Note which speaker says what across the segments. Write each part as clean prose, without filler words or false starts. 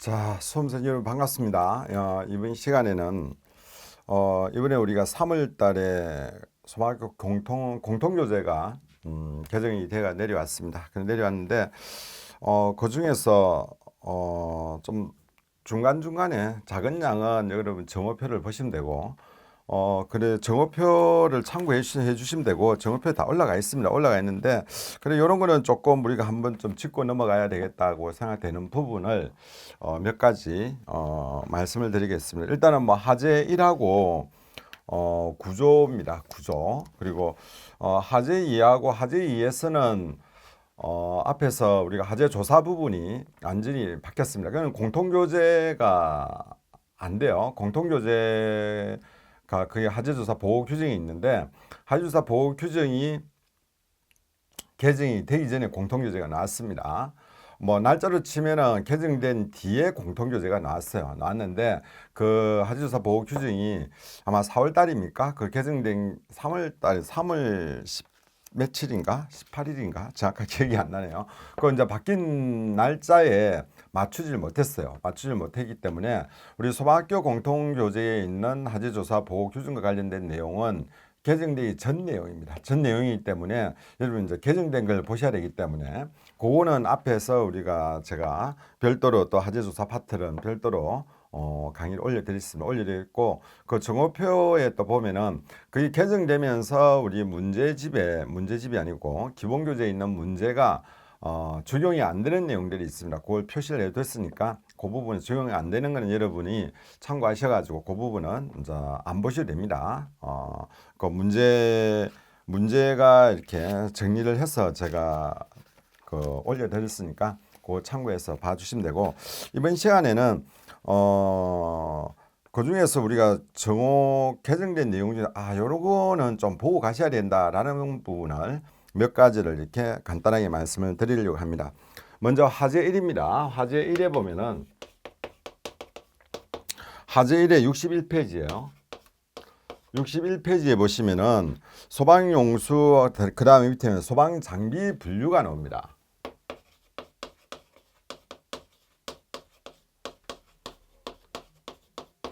Speaker 1: 자, 수험생 여러분 반갑습니다. 이번 시간에는 이번에 우리가 3월 달에 소방학교 공통교재가 개정이 돼가 내려왔습니다. 내려왔는데 그 중에서 좀 중간중간에 작은 양은 여러분 정오표를 보시면 되고 그래 정오표를 참고해 주시면 되고 정오표 다 올라가 있습니다. 올라가 있는데 그래 이런 거는 조금 우리가 한번 좀 짚고 넘어가야 되겠다고 생각되는 부분을 몇 가지 말씀을 드리겠습니다. 일단은 뭐 하재 1하고 구조입니다. 구조. 그리고 하재 2하고 하재 2에서는 앞에서 우리가 하재 조사 부분이 완전히 바뀌었습니다. 그건 공통교재가 안 돼요. 공통교재가 그게 하재조사 보호 규정이 있는데 하재조사 보호 규정이 개정이 되기 전에 공통교재가 나왔습니다. 뭐 날짜로 치면은 개정된 뒤에 공통교재가 나왔는데 그 하재조사 보호 규정이 아마 4월 달입니까? 그 개정된 3월 달 3월 10 며칠인가? 18일인가? 정확하게 기억이 안 나네요. 그 이제 바뀐 날짜에 맞추질 못했어요. 맞추질 못했기 때문에 우리 소방학교 공통교재에 있는 하재조사 보호 규정과 관련된 내용은 개정되기 전 내용입니다. 전 내용이기 때문에 여러분 이제 개정된 걸 보셔야 되기 때문에 그거는 앞에서 제가 별도로 또 하재조사 파트는 별도로 강의를 올려드렸고 그 정오표에 또 보면은 그게 개정되면서 우리 문제집이 아니고 기본교재에 있는 문제가 적용이 안 되는 내용들이 있습니다. 그걸 표시를 해뒀으니까 그 부분이 적용이 안 되는 거는 여러분이 참고하셔가지고 그 부분은 이제 안 보셔도 됩니다. 그 문제가 이렇게 정리를 해서 제가 그 올려드렸으니까 그 참고해서 봐주시면 되고 이번 시간에는 그 중에서 우리가 정오 개정된 내용 중에 요거는 좀 보고 가셔야 된다라는 부분을 몇 가지를 이렇게 간단하게 말씀을 드리려고 합니다. 먼저 하재 1입니다. 하재 1에 보면은 하재 1에 61페이지예요. 61페이지에 보시면은 소방용수 그 다음에 밑에는 소방장비 분류가 나옵니다.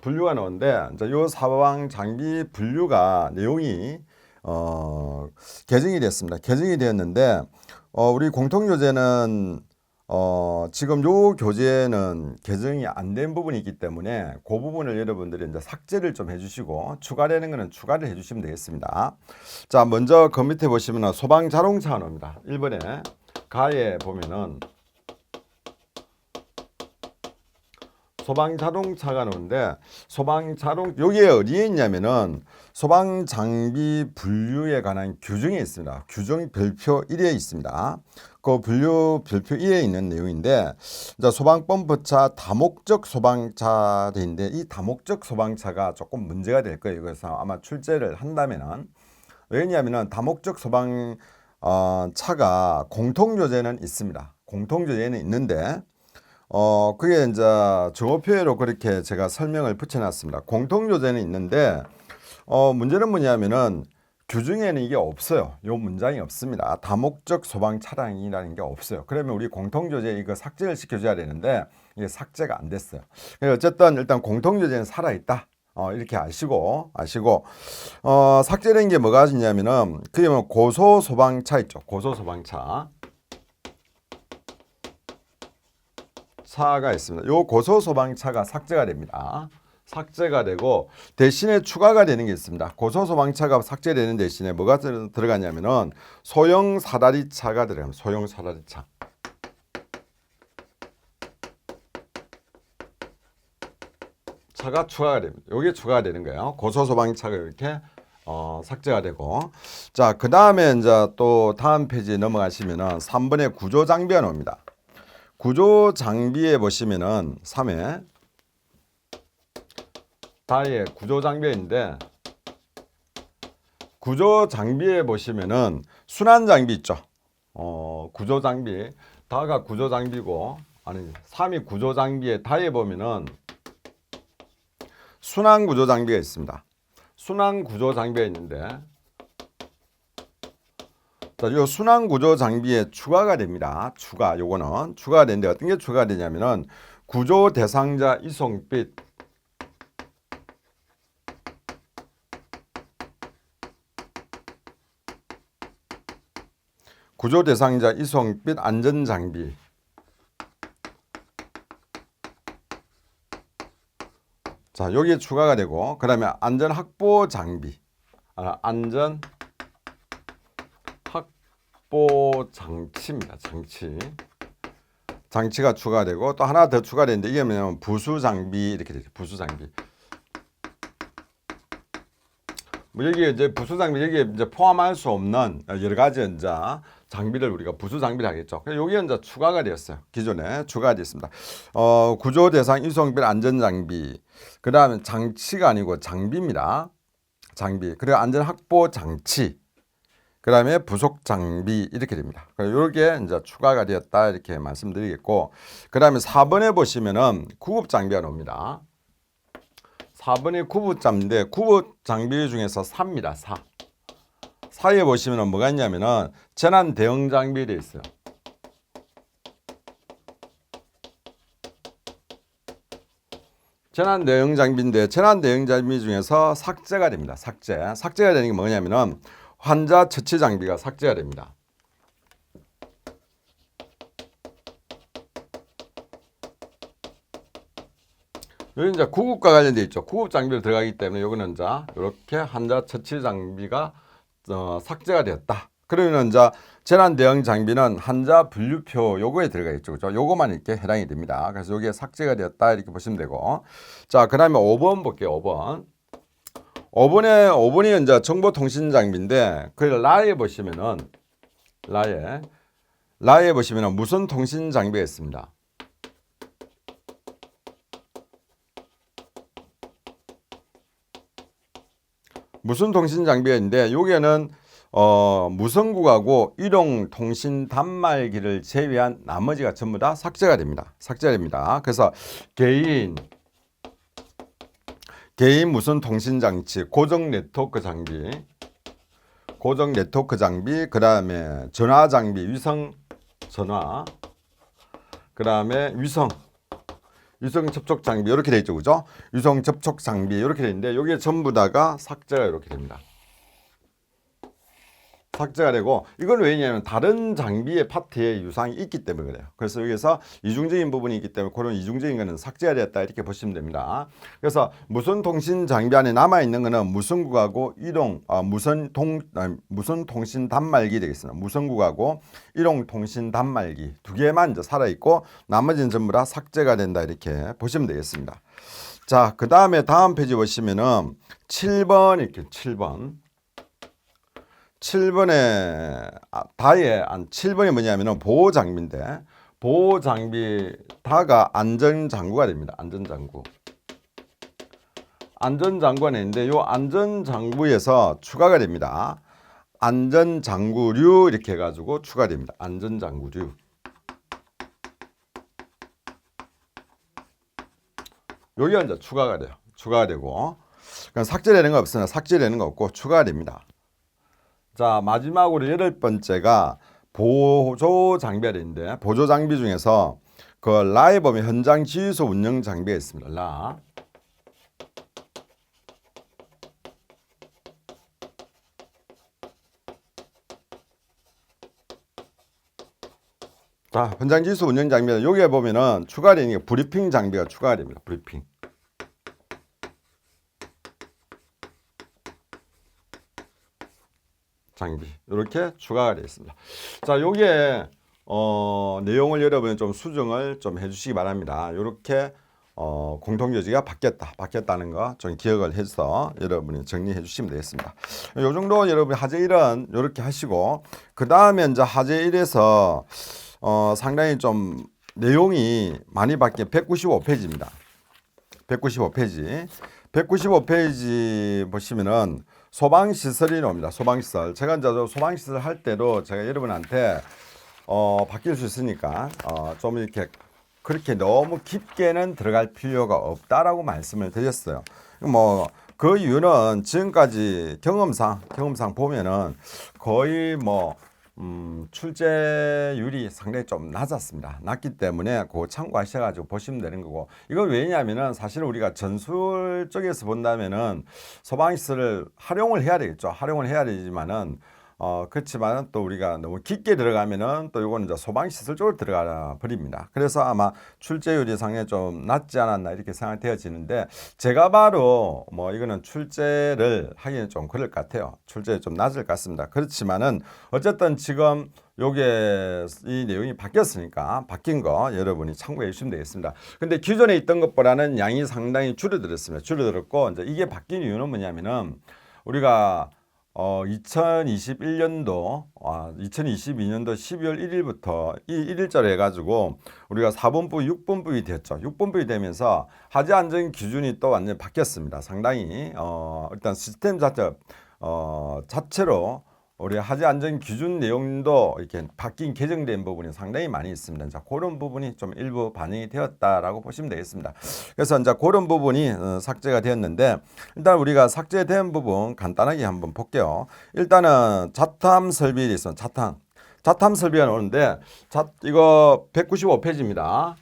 Speaker 1: 분류가 나오는데 이제 요 소방장비 분류가 내용이 개정이 됐습니다. 개정이 되었는데 우리 공통교재는 지금 요 교재는 개정이 안 된 부분이 있기 때문에 그 부분을 여러분들이 이제 삭제를 좀 해주시고 추가되는 거는 추가를 해주시면 되겠습니다. 자, 먼저 그 밑에 보시면 소방 자동차가 나옵니다. 1번에 가에 보면은 소방 자동차가 나오는데 여기에 어디에 있냐면은 소방 장비 분류에 관한 규정이 있습니다. 규정이 별표 1에 있습니다. 그 분류 별표 1에 있는 내용인데 이제 소방펌프차 다목적 소방차인데 이 다목적 소방차가 조금 문제가 될 거예요. 그래서 아마 출제를 한다면은 왜냐하면은 다목적 소방 차가 공통교재는 있습니다. 공통교재는 있는데 그게 이제 정오표로 그렇게 제가 설명을 붙여놨습니다. 공통교재는 있는데 문제는 뭐냐면은 규정에는 이게 없어요. 요 문장이 없습니다. 다목적 소방 차량이라는 게 없어요. 그러면 우리 공통교재 이거 삭제를 시켜줘야 되는데 이게 삭제가 안 됐어요. 어쨌든 일단 공통교재는 살아있다. 이렇게 아시고 삭제된 게 뭐가 있냐면은 그게 뭐 고소소방차 있죠. 고소소방차. 차가 있습니다. 요 고소소방차가 삭제가 됩니다. 삭제가 되고 대신에 추가가 되는 게 있습니다. 고소소방차가 삭제되는 대신에 뭐가 들어가냐면은 소형 사다리차가 들어갑니다. 소형 사다리차. 차가 추가가 됩니다. 요게 추가가 되는 거예요. 고소소방차가 이렇게 삭제가 되고 자, 그 다음에 이제 또 다음 페이지에 넘어가시면은 3번에 구조장비가 나옵니다. 구조 장비에 보시면은 3회 다에 구조 장비인데 구조 장비에 보시면은 순환 장비 있죠. 구조 장비 다가 구조 장비고 3이 구조 장비에 다에 보면은 순환 구조 장비가 있습니다. 순환 구조 장비가 있는데 자, 요 순환 구조 장비에 추가가 됩니다. 요거는 추가가 되는데 어떤 게 추가가 되냐면은 구조 대상자 이송빛, 구조 대상자 이송빛 안전장비. 자, 여기에 추가가 되고, 그 다음에 안전 확보 장비. 안전 확보 장치입니다. 장치가 추가되고, 또 하나 더 추가되는데, 이게 뭐냐면 부수 장비 이렇게 되죠. 부수 장비. 뭐 여기에 이제 부수 장비, 여기에 이제 포함할 수 없는 여러 가지 이제 장비를 우리가 부수 장비를 하겠죠. 여기에 이제 추가가 되었어요. 기존에 추가가 되었습니다. 구조 대상 이송별 안전 장비. 그 다음에 장치가 아니고 장비입니다. 장비. 그리고 안전 확보 장치. 그 다음에 부속 장비 이렇게 됩니다. 이렇게 이제 추가가 되었다 이렇게 말씀드리겠고, 그 다음에 4번에 보시면은 구급 장비가 나옵니다. 4번이 구급 장비인데 구급 장비 중에서 4입니다. 4. 4에 보시면은 뭐가 있냐면은 재난 대응 장비 되어 있어요. 재난 대응 장비인데 재난 대응 장비 중에서 삭제가 됩니다. 삭제가 되는 게 뭐냐면은 환자 처치 장비가 삭제가 됩니다. 여기 이제 구급과 관련되어 있죠. 구급 장비로 들어가기 때문에 여기는 이제 이렇게 환자 처치 장비가 삭제가 되었다. 그러면 이제 재난 대응 장비는 환자 분류표 요거에 들어가 있죠. 그죠? 요거만 이렇게 해당이 됩니다. 그래서 여기에 삭제가 되었다 이렇게 보시면 되고. 자, 그다음에 5번 볼게요. 5번. 5번이 이제 정보통신 장비인데 그 라에 보시면은 라에 보시면은 무선 통신 장비가 있습니다. 무선 통신 장비가 있는데 여기에는 무선국하고 이동 통신 단말기를 제외한 나머지가 전부 다 삭제가 됩니다. 그래서 개인 무선 통신 장치, 고정 네트워크 장비, 그 다음에 전화 장비, 위성 전화, 그 다음에 위성 접촉 장비 이렇게 돼 있죠, 그죠? 위성 접촉 장비 이렇게 돼 있는데 여기에 전부 다가 삭제가 이렇게 됩니다. 삭제가 되고 이건 왜냐하면 다른 장비의 파트에 유상이 있기 때문에 그래요. 그래서 여기서 이중적인 부분이 있기 때문에 그런 이중적인 거는 삭제가 되었다 이렇게 보시면 됩니다. 그래서 무선 통신 장비 안에 남아 있는 거는 무선국하고 무선 통신 단말기 되겠습니다. 무선국하고 이동 통신 단말기 두 개만 이제 살아 있고 나머지는 전부 다 삭제가 된다 이렇게 보시면 되겠습니다. 자, 그 다음에 다음 페이지 보시면은 7번 이렇게 7번에 다에 7번이 뭐냐면은 보호 장비인데 보호 장비 다가 안전 장구가 됩니다. 안전 장구가 있는데 요 안전 장구에서 추가가 됩니다. 안전 장구류 이렇게 해 가지고 추가됩니다. 안전 장구류. 여기가 이제 추가가 돼요. 추가가 되고 그럼 삭제되는 거 없으나 삭제되는 거 없고 추가가 됩니다. 자, 마지막으로 8번째가 보조 장비가 있는데 보조 장비 중에서 그 라에 보면 현장 지휘소 운영 장비가 있습니다. 라. 자, 현장 지휘소 운영 장비는 여기에 보면은 추가되는 게 브리핑 장비가 추가가 됩니다. 브리핑. 장비 이렇게 추가가 되어 있습니다. 자, 여기에 내용을 여러분이 좀 수정을 좀 해주시기 바랍니다. 이렇게 공통요지가 바뀌었다는 거 좀 기억을 해서 여러분이 정리해 주시면 되겠습니다. 이 정도 여러분 하재 1은 이렇게 하시고 그 다음에 이제 하재 1에서 상당히 좀 내용이 많이 바뀐 195페이지입니다. 195페이지 보시면은 소방시설이 나옵니다. 소방시설. 제가 이제 소방시설 할 때도 제가 여러분한테 바뀔 수 있으니까 좀 이렇게 그렇게 너무 깊게는 들어갈 필요가 없다라고 말씀을 드렸어요. 뭐 그 이유는 지금까지 경험상 보면은 거의 뭐 출제율이 상당히 좀 낮았습니다. 낮기 때문에 그거 참고하셔가지고 보시면 되는 거고, 이건 왜냐하면은 사실 우리가 전술 쪽에서 본다면은 소방시설을 활용을 해야 되겠죠. 활용을 해야 되지만은 그렇지만은 또 우리가 너무 깊게 들어가면은 또 이거는 이제 소방시설 쪽으로 들어가 버립니다. 그래서 아마 출제율이 상당히 좀 낮지 않았나 이렇게 생각되어지는데, 제가 바로 뭐 이거는 출제를 하기는 좀 그럴 것 같아요. 출제율이 좀 낮을 것 같습니다. 그렇지만은 어쨌든 지금 요게 이 내용이 바뀌었으니까 바뀐 거 여러분이 참고해 주시면 되겠습니다. 근데 기존에 있던 것보다는 양이 상당히 줄어들었습니다. 줄어들었고, 이제 이게 바뀐 이유는 뭐냐면은 우리가 2021년도, 2022년도 12월 1일부터 이 1일자로 해가지고 우리가 4분부, 6분부이 됐죠. 6분부이 되면서 하지 안전 기준이 또 완전히 바뀌었습니다. 상당히, 일단 시스템 자체로 우리 하지 안전 기준 내용도 이렇게 바뀐 개정된 부분이 상당히 많이 있습니다. 자, 그런 부분이 좀 일부 반영이 되었다라고 보시면 되겠습니다. 그래서 이제 그런 부분이 삭제가 되었는데, 일단 우리가 삭제된 부분 간단하게 한번 볼게요. 일단은 자탐 설비에 있어 자탐 설비가 나오는데, 이거 195페이지입니다.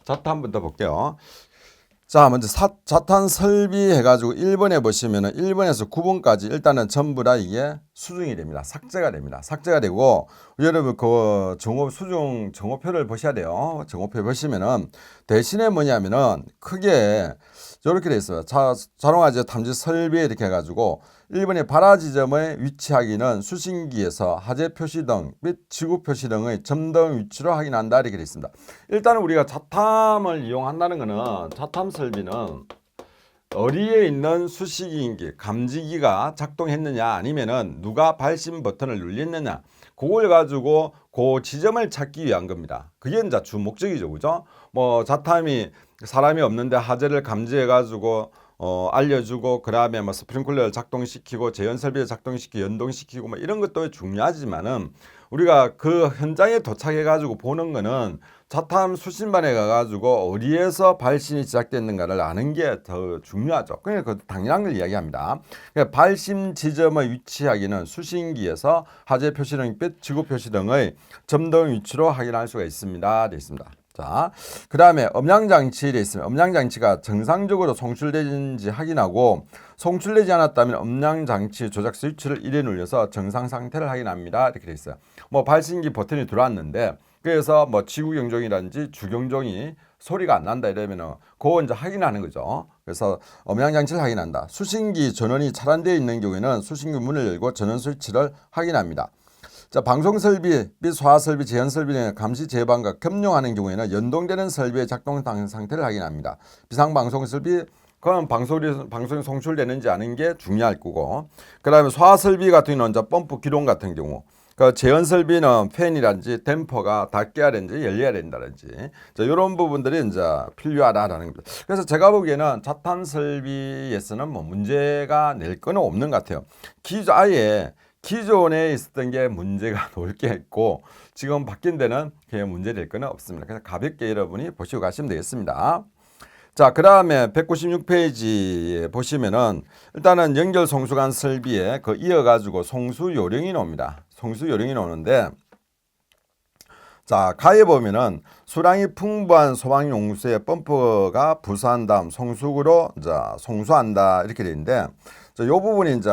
Speaker 1: 자탄부터 볼게요. 자, 먼저 자탄 설비 해가지고 1번에 보시면은 1번에서 9번까지 일단은 전부 다 이게 수중이 됩니다. 삭제가 됩니다. 삭제가 되고, 여러분 그 수중 정오표를 보셔야 돼요. 정오표 보시면은 대신에 뭐냐면은 크게 이렇게 돼 있어요. 자동화재 탐지 설비 이렇게 해가지고 1번의 발화 지점의 위치하기는 수신기에서 하재 표시 등 및 지구 표시 등의 점등 위치로 확인한다 이렇게 되어 있습니다. 일단 우리가 자탐을 이용한다는 것은, 자탐 설비는 어디에 있는 수시기인지 감지기가 작동했느냐, 아니면은 누가 발신 버튼을 눌렸느냐, 그걸 가지고 그 지점을 찾기 위한 겁니다. 그게 이제 주 목적이죠, 그죠? 뭐 자탐이 사람이 없는데 하재를 감지해 가지고 알려주고, 그 다음에 뭐 스프링클러를 작동시키고 제연 설비를 작동시키고 연동시키고 뭐 이런 것도 중요하지만은, 우리가 그 현장에 도착해 가지고 보는 거는 자탐 수신반에 가가지고 어디에서 발신이 시작됐는가를 아는 게 더 중요하죠. 그러니까 그 당연한 걸 이야기합니다. 그러니까 발신 지점의 위치하기는 수신기에서 하재 표시 등 및 지구 표시 등의 점등 위치로 확인할 수가 있습니다. 되어 있습니다. 자, 그 다음에 음량장치 되어 있습니다. 음량장치가 정상적으로 송출되는지 확인하고, 송출되지 않았다면 음량장치 조작 스위치를 1에 눌려서 정상 상태를 확인합니다. 이렇게 되어 있어요. 뭐 발신기 버튼이 들어왔는데, 그래서 뭐 지구 경종이라든지 주경종이 소리가 안 난다 이러면은 그거 이제 확인하는 거죠. 그래서 음량장치를 확인한다. 수신기 전원이 차단되어 있는 경우에는 수신기 문을 열고 전원 스위치를 확인합니다. 자, 방송 설비 및 소화 설비, 제한 설비 등 감시 제반과 겸용하는 경우에는 연동되는 설비의 작동 상태를 확인합니다. 비상 방송 설비, 그건 방송이 송출되는지 아는 게 중요할 거고, 그 다음에 소화 설비 같은 경우는 이제 펌프 기동 같은 경우, 그 제한 설비는 팬이라든지 댐퍼가 닫혀야 되는지 열려야 된다든지, 이런 부분들이 이제 필요하다라는 겁니다. 그래서 제가 보기에는 자탄 설비에서는 뭐 문제가 낼 거는 없는 것 같아요. 아예 기존에 있었던 게 문제가 놓을 게 있고, 지금 바뀐 데는 그냥 문제 될 거는 없습니다. 그래서 가볍게 여러분이 보시고 가시면 되겠습니다. 자, 그 다음에 196페이지에 보시면은 일단은 연결 송수관 설비에 그 이어가지고 송수 요령이 나옵니다. 송수 요령이 나오는데, 자, 가에 보면은 수량이 풍부한 소방용수에 펌프가 부수한 다음 송수구로 이제 송수한다 이렇게 되어 있는데, 이 부분이 이제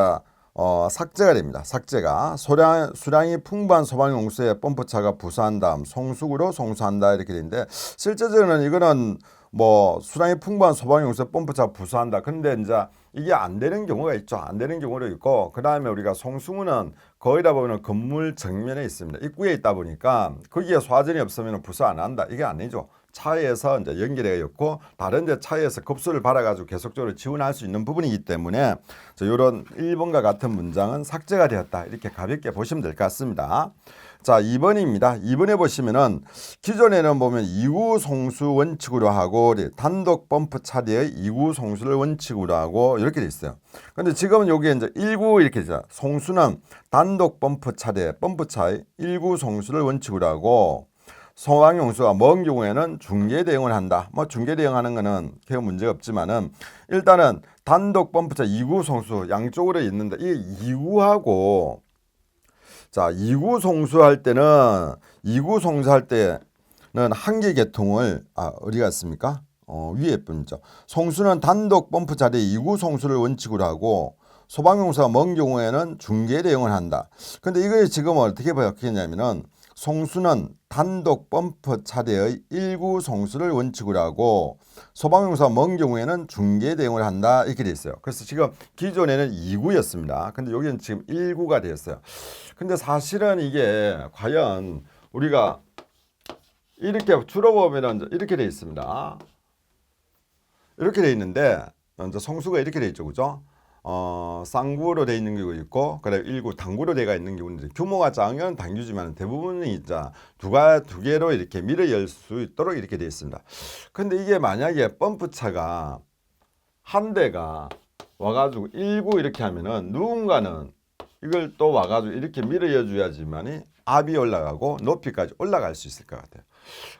Speaker 1: 삭제가 됩니다. 삭제가 수량이 풍부한 소방용수에 펌프차가 부수한 다음 송수구로 송수한다 이렇게 되는데, 실제적으로는 이거는 뭐 수량이 풍부한 소방용수에 펌프차 부수한다. 근데 이제 이게 안 되는 경우가 있죠. 안 되는 경우도 있고, 그 다음에 우리가 송수구는 거의 다 보면 건물 정면에 있습니다. 입구에 있다 보니까 거기에 소화전이 없으면 부수 안 한다. 이게 아니죠. 차에서 이제 연결해 있고, 다른 데 차에서 급수를 받아가지고 계속적으로 지원할 수 있는 부분이기 때문에 이런 1번과 같은 문장은 삭제가 되었다. 이렇게 가볍게 보시면 될 것 같습니다. 자, 2번입니다. 2번에 보시면은 기존에는 보면 2구 송수 원칙으로 하고 단독 펌프 차례의 2구 송수를 원칙으로 하고 이렇게 돼 있어요. 근데 지금은 여기에 이제 1구 이렇게 있어요. 송수는 단독 펌프 차례 펌프차의 1구 송수를 원칙으로 하고, 소방용수가 먼 경우에는 중계 대응을 한다. 뭐 중계 대응하는 거는 별 문제가 없지만은 일단은 단독 펌프차 2구 송수 양쪽으로 있는데 이 2구하고 자 2구 송수할 때는 2구 송수할 때는 한계 계통을 어디가 있습니까? 위에 뿐이죠. 송수는 단독 펌프 자리에 2구 송수를 원칙으로 하고 소방용수가 먼 경우에는 중계 대응을 한다. 근데 이걸 지금 어떻게 바뀌었냐면은 송수는 단독 펌프 차례의 1구 송수를 원칙으로 하고 소방용수가 먼 경우에는 중계 대응을 한다 이렇게 돼 있어요. 그래서 지금 기존에는 2구였습니다. 근데 여기는 지금 1구가 되었어요. 근데 사실은 이게 과연 우리가 이렇게 줄여보면 이렇게 돼 있습니다. 이렇게 돼 있는데 이제 송수가 이렇게 돼 있죠, 그죠? 쌍구로 돼 있는 경우 있고, 그래 1구 당구로 돼가 있는 경우는 규모가 작으면 당규지만 대부분이 이제 두 개로 이렇게 밀어 열 수 있도록 이렇게 돼 있습니다. 근데 이게 만약에 펌프차가 한 대가 와가지고 1구 이렇게 하면은 누군가는 이걸 또 와가지고 이렇게 밀어 여줘야지만이 압이 올라가고 높이까지 올라갈 수 있을 것 같아요.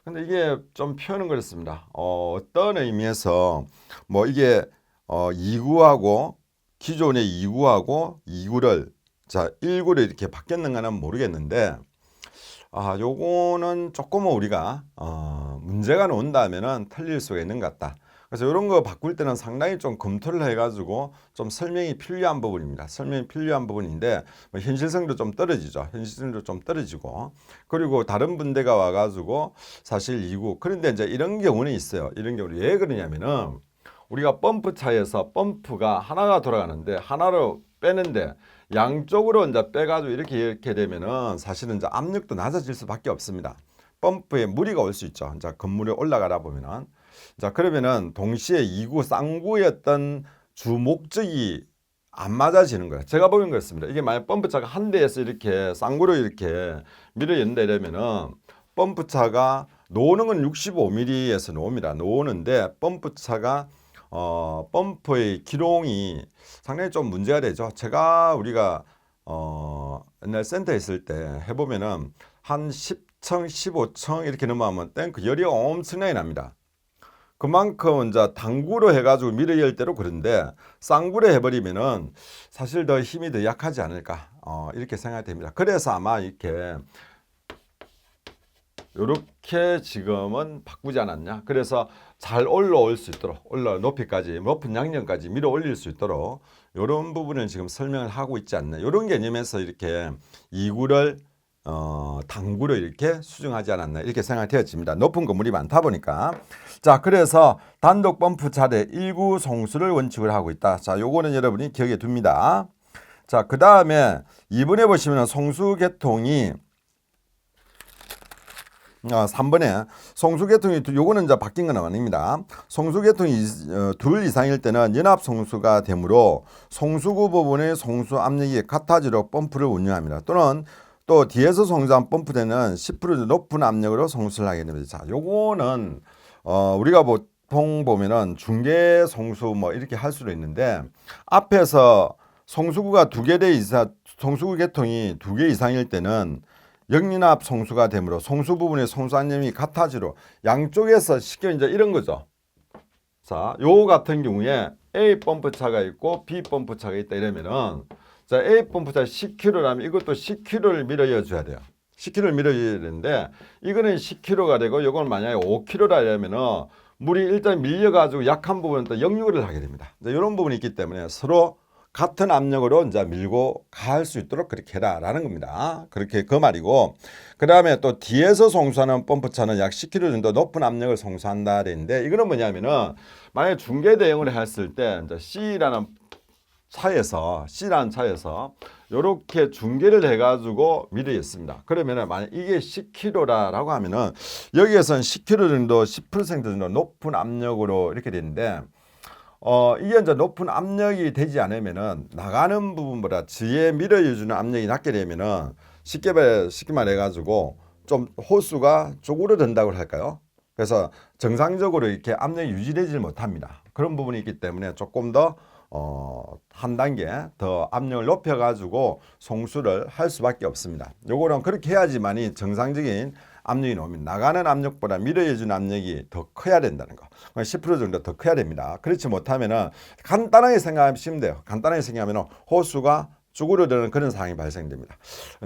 Speaker 1: 근데 이게 좀 표현은 그렇습니다. 어떤 의미에서 뭐 이게 2구하고 기존의 2구하고 2구를 자 1구를 이렇게 바뀌었는가는 모르겠는데 요거는 조금은 우리가 문제가 온다면은 틀릴 수가 있는 것 같다. 그래서 이런 거 바꿀 때는 상당히 좀 검토를 해가지고 좀 설명이 필요한 부분입니다. 설명이 필요한 부분인데 뭐 현실성도 좀 떨어지죠. 현실성도 좀 떨어지고 그리고 다른 분대가 와가지고 사실 2구 그런데 이제 이런 경우는 있어요. 이런 경우는 왜 그러냐면은 우리가 펌프차에서 펌프가 하나가 돌아가는데 하나로 빼는데 양쪽으로 이제 빼가지고 이렇게 되면은 사실은 이제 압력도 낮아질 수밖에 없습니다. 펌프에 무리가 올 수 있죠. 이제 건물에 올라가다 보면은 자 그러면은 동시에 2구 쌍구였던 주 목적이 안 맞아지는 거예요. 제가 보긴 그렇습니다. 이게 만약 펌프차가 한 대에서 이렇게 쌍구로 이렇게 밀어 연다 이러면은 펌프차가 노는 건 65mm에서 놓습니다. 놓는데 펌프차가 펌프의 기롱이 상당히 좀 문제가 되죠. 우리가 옛날 센터에 있을 때 해보면은 한 10층, 15층 이렇게 넘어가면 탱크 열이 엄청나게 납니다. 그만큼 이제 당구로 해가지고 밀어 열 대로 그런데 쌍구로 해버리면은 사실 더 힘이 더 약하지 않을까 이렇게 생각이 됩니다. 그래서 아마 이렇게 지금은 바꾸지 않았냐. 그래서 잘 올라올 수 있도록 높이까지 높은 양념까지 밀어 올릴 수 있도록 이런 부분을 지금 설명을 하고 있지 않나. 이런 개념에서 이렇게 2구를 당구로 이렇게 수정하지 않았나 이렇게 생각이 되어집니다. 높은 건물이 많다 보니까. 자 그래서 단독 펌프 차례 1구 송수를 원칙으로 하고 있다. 자 요거는 여러분이 기억에 둡니다. 자 그 다음에 2번에 보시면 송수 계통이 3번에 송수계통이 요거는 이제 바뀐 건 아닙니다. 송수계통이 둘 이상일 때는 연합 송수가 되므로 송수구 부분의 송수 압력이 같아지도록 펌프를 운영합니다. 또는 또 뒤에서 송수한 펌프대는 10% 높은 압력으로 송수를 하게 됩니다. 자, 요거는 우리가 보통 보면은 중계 송수 뭐 이렇게 할 수도 있는데 앞에서 송수구가 송수구 계통이 2개 이상일 때는 역연합 송수가 되므로 송수 부분의 송수 압력이 같아지로 양쪽에서 쉽게 이제 이런 거죠. 자, 요 같은 경우에 A 펌프차가 있고 B 펌프차가 있다 이러면은 자, A 펌프차 10kg라면 이것도 10kg를 밀어여 줘야 돼요. 10kg를 밀어줘야 되는데 이거는 10kg가 되고 이건 만약에 5kg라 이러면은 물이 일단 밀려가지고 약한 부분은 또 역류를 하게 됩니다. 이런 부분이 있기 때문에 서로 같은 압력으로 이제 밀고 갈 수 있도록 그렇게 해라라는 겁니다. 그렇게 그 말이고 그 다음에 또 뒤에서 송수하는 펌프차는 약 10kg 정도 높은 압력을 송수한다 그랬는데 이거는 뭐냐면은 만약에 중계 대응을 했을 때 이제 C라는 차에서 이렇게 중계를 해가지고 밀어였습니다. 그러면은 만약 이게 10kg라고 하면은 여기에서는 10kg 정도 10% 정도 높은 압력으로 이렇게 되는데 이게 이제 높은 압력이 되지 않으면은 나가는 부분보다 뒤에 밀어주는 압력이 낮게 되면은 쉽게 말해가지고 좀 호수가 쪼그러든다고 할까요? 그래서 정상적으로 이렇게 압력이 유지되지 못합니다. 그런 부분이 있기 때문에 조금 더 한 단계 더 압력을 높여가지고 송수를 할 수밖에 없습니다. 요거는 그렇게 해야지만이 정상적인 압력이 나오면 나가는 압력보다 밀어주는 압력이 더 커야 된다는 거. 10% 정도 더 커야 됩니다. 그렇지 못하면은 간단하게 생각하시면 돼요. 간단하게 생각하면 호수가 쭈그러드는 그런 상황이 발생됩니다.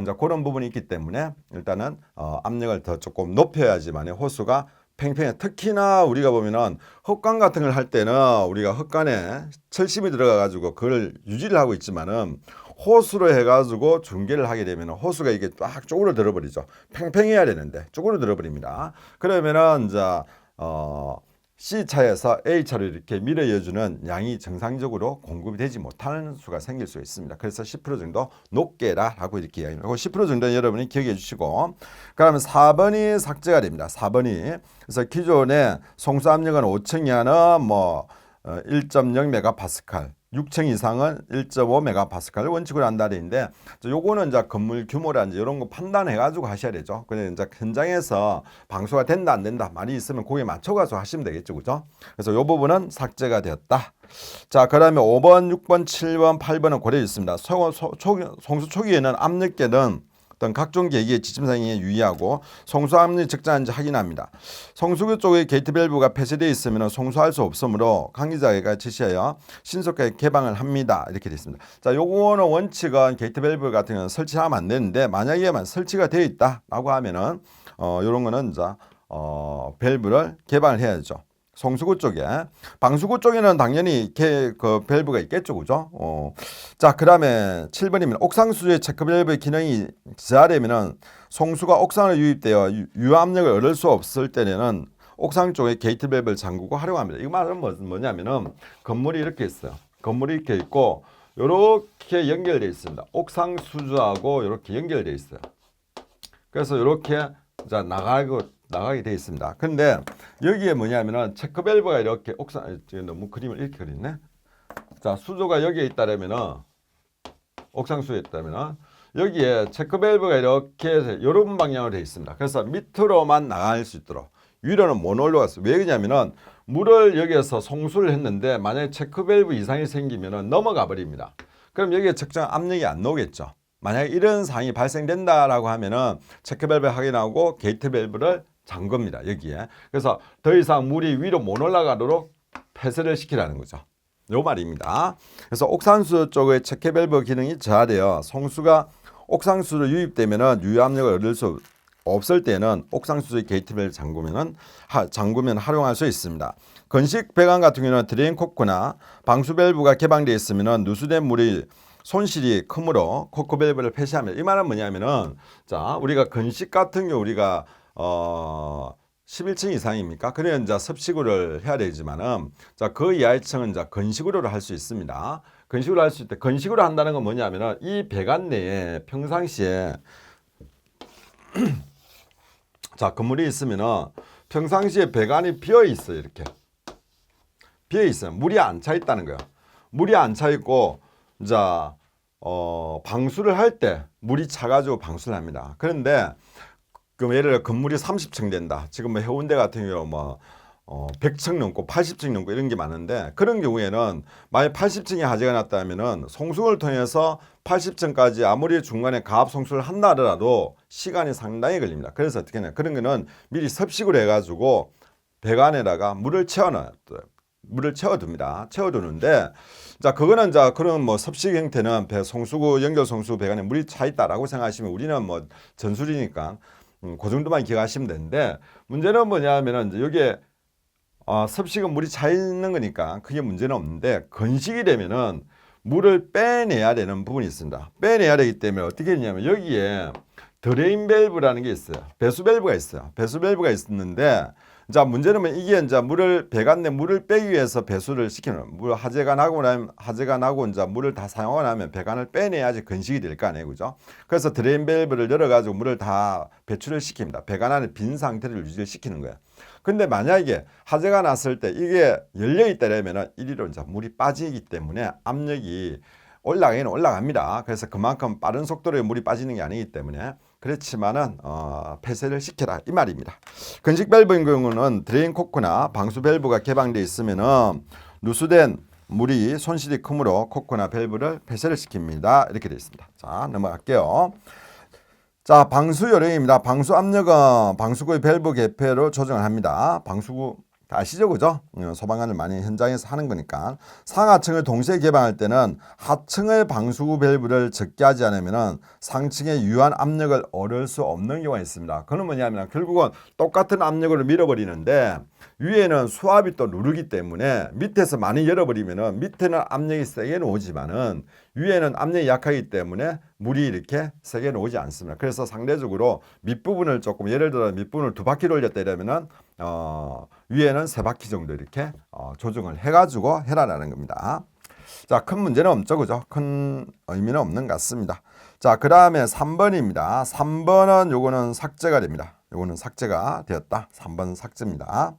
Speaker 1: 이제 그런 부분이 있기 때문에 일단은 압력을 더 조금 높여야지만 호수가 팽팽해. 특히나 우리가 보면은 헛간 같은 걸 할 때는 우리가 헛간에 철심이 들어가 가지고 그걸 유지를 하고 있지만은 호수로 해가지고 중계를 하게 되면 호수가 이게 딱 쪼그러들어 버리죠. 팽팽해야 되는데 쪼그러들어 버립니다. 그러면은 이제 C차에서 A차로 이렇게 밀어여주는 양이 정상적으로 공급이 되지 못하는 수가 생길 수 있습니다. 그래서 10% 정도 높게라 라고 이렇게 이야기합니다. 10% 정도 여러분이 기억해 주시고, 그러면 4번이 삭제가 됩니다. 4번이. 그래서 기존에 송수 압력은 5층 이하는 1.0메가파스칼, 6층 이상은 1.5메가파스칼을 원칙으로 한다 되는데, 요거는 이제 건물 규모라든지 이런 거 판단해 가지고 하셔야 되죠. 그래서 이제 현장에서 방수가 된다 안 된다 말이 있으면 거기에 맞춰 가지고 하시면 되겠죠, 그죠? 그래서 요 부분은 삭제가 되었다. 자, 그다음에 5번, 6번, 7번, 8번은 고려 있습니다. 송수 초기에는 압력계는 어떤 각종 계기의 지침사항에 유의하고 송수 압력이 적절한지 확인합니다. 송수구 쪽에 게이트 밸브가 폐쇄되어 있으면 송수할 수 없으므로 관계자가 지시하여 신속하게 개방을 합니다. 이렇게 되어 있습니다. 자, 요거는 원칙은 게이트 밸브 같은 경우는 설치하면 안 되는데, 만약에만 설치가 되어 있다라고 하면은 요런 거는 이제 밸브를 개방을 해야죠. 송수구 쪽에. 방수구 쪽에는 당연히 그 밸브가 있겠죠, 그죠? 자, 그 다음에 7번이면 옥상수조의 체크 밸브의 기능이 저하되면은 송수가 옥상으로 유입되어 유압력을 얻을 수 없을 때는 옥상 쪽에 게이트 밸브를 잠그고 활용합니다. 이 말은 뭐냐면은 건물이 이렇게 있어요. 건물이 이렇게 있고 이렇게 연결되어 있습니다. 옥상 수조하고 이렇게 연결되어 있어요. 그래서 이렇게 자 나가게 되어 있습니다. 근데 여기에 뭐냐면은 체크 밸브가 이렇게 옥상, 너무 그림을 이렇게 그렸네. 자, 수조가 여기에 있다면은 옥상 수조에 있다면은 여기에 체크 밸브가 이렇게 이런 방향으로 되어 있습니다. 그래서 밑으로만 나갈 수 있도록, 위로는 못 올라갔어요. 왜 그러냐면은 물을 여기에서 송수를 했는데 만약에 체크 밸브 이상이 생기면은 넘어가 버립니다. 그럼 여기에 적정한 압력이 안 나오겠죠. 만약에 이런 상황이 발생된다라고 하면은 체크 밸브 확인하고 게이트 밸브를 잠깁니다. 여기에. 그래서 더 이상 물이 위로 못 올라가도록 폐쇄를 시키라는 거죠. 요 말입니다. 그래서 옥상수 쪽의 체크 밸브 기능이 저하되어 송수가 옥상수로 유입되면은 유압력을 얻을 수 없을 때는 옥상수의 게이트 밸브 잠그면 활용할 수 있습니다. 건식 배관 같은 경우는 드레인 코크나 방수 밸브가 개방되어 있으면은 누수된 물이 손실이 크므로 코크 밸브를 폐쇄합니다. 이 말은 뭐냐면은, 자, 우리가 건식 같은 경우 우리가 11층 이상입니까? 그래야 이제 섭식구를 해야 되지만은, 자, 그 이하의 층은 이제 건식으로 할 수 있습니다. 건식으로 할 수 있대. 건식으로 한다는 건 뭐냐면은 이 배관 내에 평상시에 자, 건물이 있으면은 평상시에 배관이 비어 있어요. 이렇게 비어 있어요. 물이 안 차 있다는 거예요. 물이 안 차 있고, 자, 방수를 할 때 물이 차가지고 방수를 합니다. 그런데 그럼 예를 들어 건물이 30층 된다. 지금 뭐 해운대 같은 경우 100층 넘고 80층 넘고 이런 게 많은데, 그런 경우에는 만약 80층에 화재가 났다면은 송수를 통해서 80층까지 아무리 중간에 가압 송수를 한다 하더라도 시간이 상당히 걸립니다. 그래서 어떻게 하냐, 그런 거는 미리 섭식을 해가지고 배관에다가 물을 채워둡니다. 채워두는데, 자, 그거는 자, 그런 섭식 형태는 송수구 연결 송수 배관에 물이 차 있다라고 생각하시면 우리는 전술이니까 그 정도만 기억하시면 되는데, 문제는 뭐냐면은 이제 여기에 섭식은 물이 차 있는 거니까 크게 문제는 없는데, 건식이 되면은 물을 빼내야 되는 부분이 있습니다. 빼내야 되기 때문에 어떻게 했냐면 여기에 드레인 밸브라는 게 있어요. 배수 밸브가 있어요. 배수 밸브가 있는데, 자, 문제는 이게 이제 배관 내 물을 빼기 위해서 배수를 시키는, 화재가 나고 이제 물을 다 사용하고 나면 배관을 빼내야지 건식이 될 거 아니에요, 그죠? 그래서 드레인 밸브를 열어가지고 물을 다 배출을 시킵니다. 배관 안에 빈 상태를 유지시키는 거예요. 근데 만약에 화재가 났을 때 이게 열려 있다면은 이리로 이제 물이 빠지기 때문에 압력이 올라가기는 올라갑니다. 그래서 그만큼 빠른 속도로 물이 빠지는 게 아니기 때문에, 그렇지만은 폐쇄를 시켜라 이 말입니다. 건식 밸브인 경우는 드레인 코크나 방수 밸브가 개방되어 있으면은 누수된 물이 손실이 크므로 코크나 밸브를 폐쇄를 시킵니다. 이렇게 되어 있습니다. 자, 넘어갈게요. 자, 방수 요령입니다. 방수 압력은 방수구의 밸브 개폐로 조정을 합니다. 방수구 아시죠, 그죠? 소방관을 많이 현장에서 하는 거니까. 상하층을 동시에 개방할 때는 하층의 방수구 밸브를 적게 하지 않으면 상층의 유한 압력을 얻을 수 없는 경우가 있습니다. 그건 뭐냐면 결국은 똑같은 압력으로 밀어버리는데 위에는 수압이 또 누르기 때문에 밑에서 많이 열어버리면은 밑에는 압력이 세게 오지만은 위에는 압력이 약하기 때문에 물이 이렇게 세게 오지 않습니다. 그래서 상대적으로 밑부분을 조금 예를 들어 밑부분을 2바퀴 돌렸다 이러면은 위에는 3바퀴 정도 이렇게 조정을 해가지고 해라라는 겁니다. 자, 큰 문제는 없죠, 그죠? 큰 의미는 없는 것 같습니다. 자, 그 다음에 3번입니다. 3번은 요거는 삭제가 됩니다. 요거는 삭제가 되었다. 3번 삭제입니다.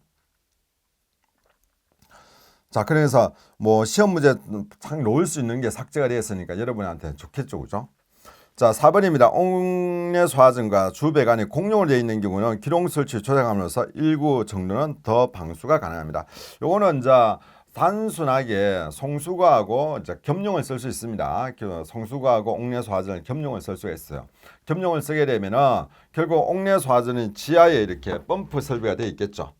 Speaker 1: 자, 그래서 뭐 시험 문제 상당히 놓을 수 있는 게 삭제가 되었으니까 여러분한테 좋겠죠, 그죠? 자, 4번입니다. 옥내 소화전과 주배관이 공용으로 되어 있는 경우는 기록 설치 조작함으로써 일부 정도는 더 방수가 가능합니다. 요거는 이제 단순하게 송수구하고 이제 겸용을 쓸 수 있습니다. 송수구하고 옥내 소화전을 겸용을 쓸 수가 있어요. 겸용을 쓰게 되면은 결국 옥내 소화전은 지하에 이렇게 펌프 설비가 되어 있겠죠.